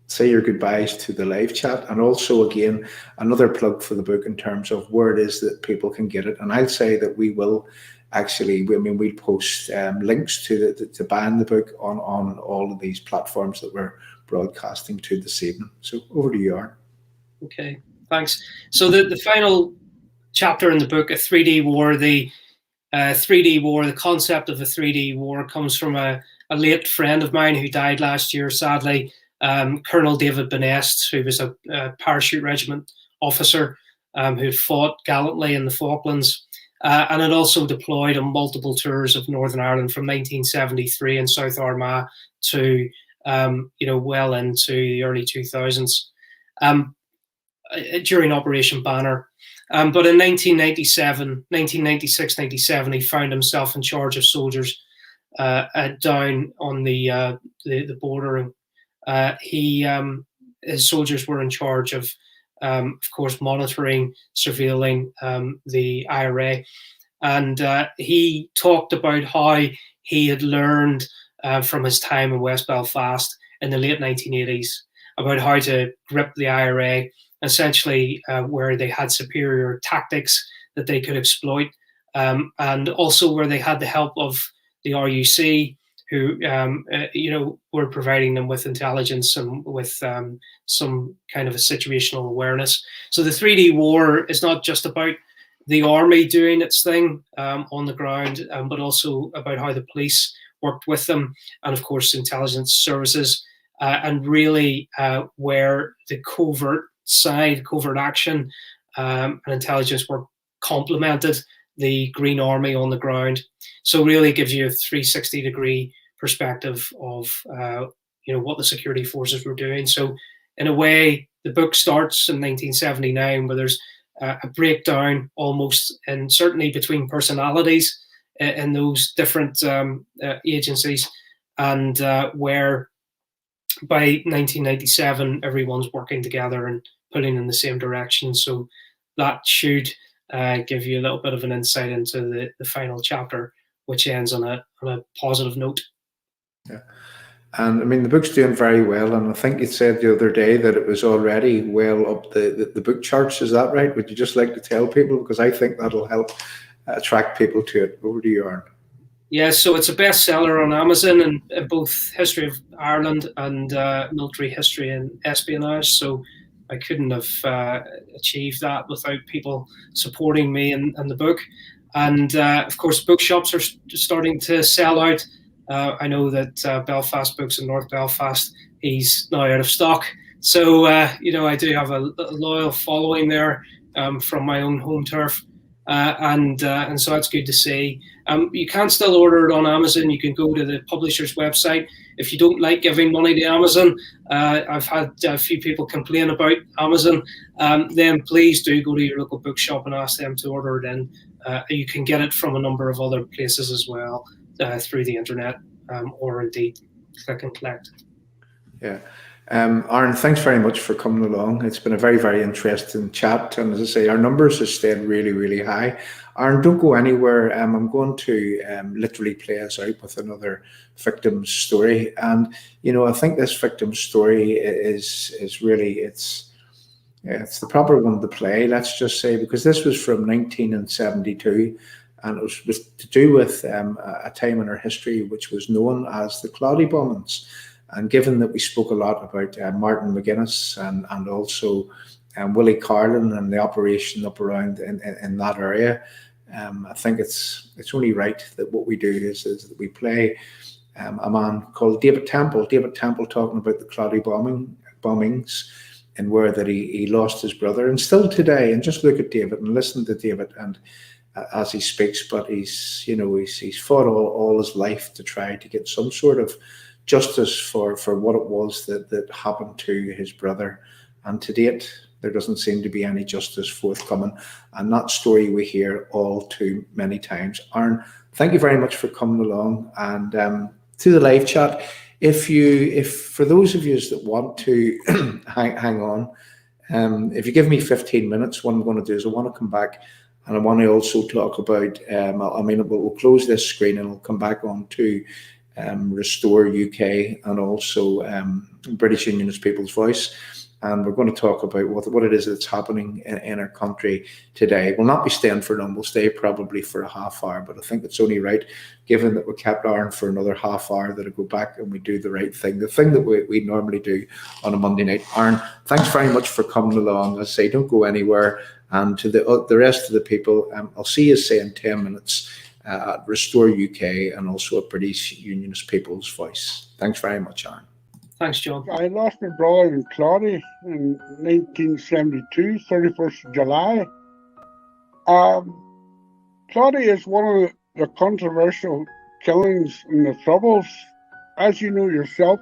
say your goodbyes to the live chat, and also, again, another plug for the book in terms of where it is that people can get it. And I'll say that we will actually, I mean, we'll post links to buying the book on all of these platforms that we're broadcasting to this evening. So over to you, Aaron. Okay, thanks. So the final chapter in the book, A 3D War, the 3D war, the concept of a 3D war comes from a late friend of mine who died last year, sadly, Colonel David Benest, who was a parachute regiment officer who had fought gallantly in the Falklands, and had also deployed on multiple tours of Northern Ireland from 1973 in South Armagh to well into the early 2000s during Operation Banner. But in 1996, 97, he found himself in charge of soldiers down on the border. His soldiers were in charge of course, monitoring, surveilling the IRA. And he talked about how he had learned from his time in West Belfast in the late 1980s about how to grip the IRA, essentially where they had superior tactics that they could exploit, and also where they had the help of the RUC, who were providing them with intelligence and with some kind of a situational awareness. So the 3D war is not just about the army doing its thing on the ground, but also about how the police worked with them, and of course intelligence services, and really where the covert action and intelligence work complemented the Green Army on the ground. So really gives you a 360-degree perspective of what the security forces were doing. So in a way, the book starts in 1979, where there's a breakdown almost, and certainly between personalities in those different agencies, and where by 1997 everyone's working together and pulling in the same direction. So that should give you a little bit of an insight into the final chapter, which ends on a positive note. Yeah. And I mean, the book's doing very well, and I think you said the other day that it was already well up the book charts. Is that right? Would you just like to tell people, because I think that'll help attract people to it? Over to you, Aaron. Yeah, so it's a bestseller on Amazon in both history of Ireland and military history and espionage. So I couldn't have achieved that without people supporting me in the book. And of course, bookshops are starting to sell out. I know that Belfast Books in North Belfast, he's now out of stock. So, I do have a loyal following there from my own home turf. And so that's good to see. You can still order it on Amazon. You can go to the publisher's website. If you don't like giving money to Amazon, I've had a few people complain about Amazon, then please do go to your local bookshop and ask them to order it in. You can get it from a number of other places as well, through the internet, or indeed click and collect. Yeah. Aaron, thanks very much for coming along. It's been a very, very interesting chat. And as I say, our numbers have stayed really, really high. Aaron, don't go anywhere. I'm going to literally play us out with another victim's story. And, I think this victim's story is really, it's the proper one to play, let's just say, because this was from 1972. And it was to do with a time in our history which was known as the Cloddy bombings. And given that we spoke a lot about Martin McGuinness and also Willie Carlin and the operation up around in that area, I think it's only right that what we do is that we play a man called David Temple. David Temple talking about the Cloddy bombings and where that he lost his brother. And still today, and just look at David and listen to David and as he speaks, but he's fought all his life to try to get some sort of justice for what it was that happened to his brother. And to date, there doesn't seem to be any justice forthcoming. And that story we hear all too many times. Aaron, thank you very much for coming along. And to the live chat, if for those of you that want to hang on, if you give me 15 minutes, what I'm going to do is I want to come back and I want to also talk about, we'll close this screen and I'll come back on to Restore UK and also British Unionist People's Voice, and we're going to talk about what it is that's happening in our country today. We'll not be staying for long, we'll stay probably for a half hour, but I think it's only right, given that we kept Aaron for another half hour, that I go back and we do the right thing, the thing that we normally do on a Monday night. Aaron, thanks very much for coming along. As I say, don't go anywhere, and to the rest of the people, I'll see you, say, in 10 minutes at Restore UK and also at British Unionist People's Voice. Thanks very much, Aaron. Thanks, John. I lost my brother in Claudia in 1972, 31st of July. Claudia is one of the controversial killings in the Troubles. As you know yourself,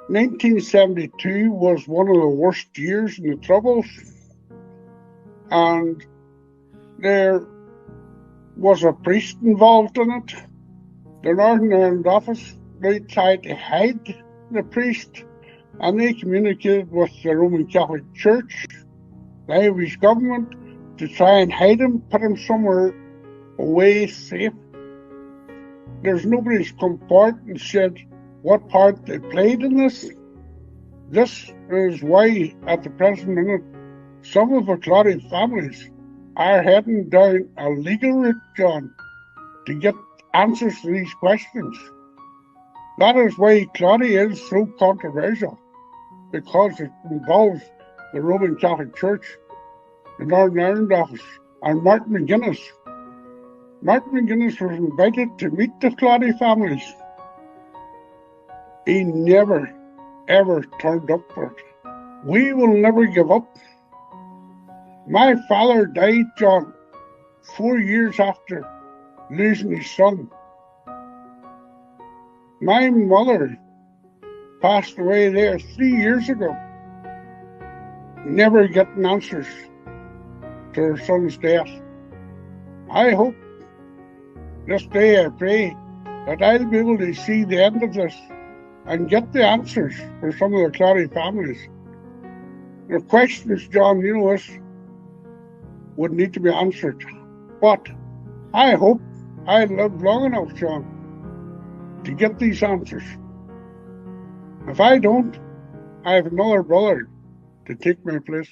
1972 was one of the worst years in the Troubles. And there was a priest involved in it. The Northern Ireland office, they tried to hide the priest, and they communicated with the Roman Catholic Church, the Irish government, to try and hide him, put him somewhere away, safe. There's nobody's come forward and said what part they played in this. This is why, at the present minute, some of the Claudia families are heading down a legal route, John, to get answers to these questions. That is why Claudia is so controversial, because it involves the Roman Catholic Church, the Northern Ireland office, and Martin McGuinness. Martin McGuinness was invited to meet the Claudia families. He never, ever turned up for it. We will never give up. My father died, John, 4 years after losing his son. My mother passed away there 3 years ago, never getting answers to her son's death. I hope this day, I pray, that I'll be able to see the end of this and get the answers for some of the Claudia families. The questions, John, you know this, would need to be answered. But I hope I live long enough, John, to get these answers. If I don't, I have another brother to take my place.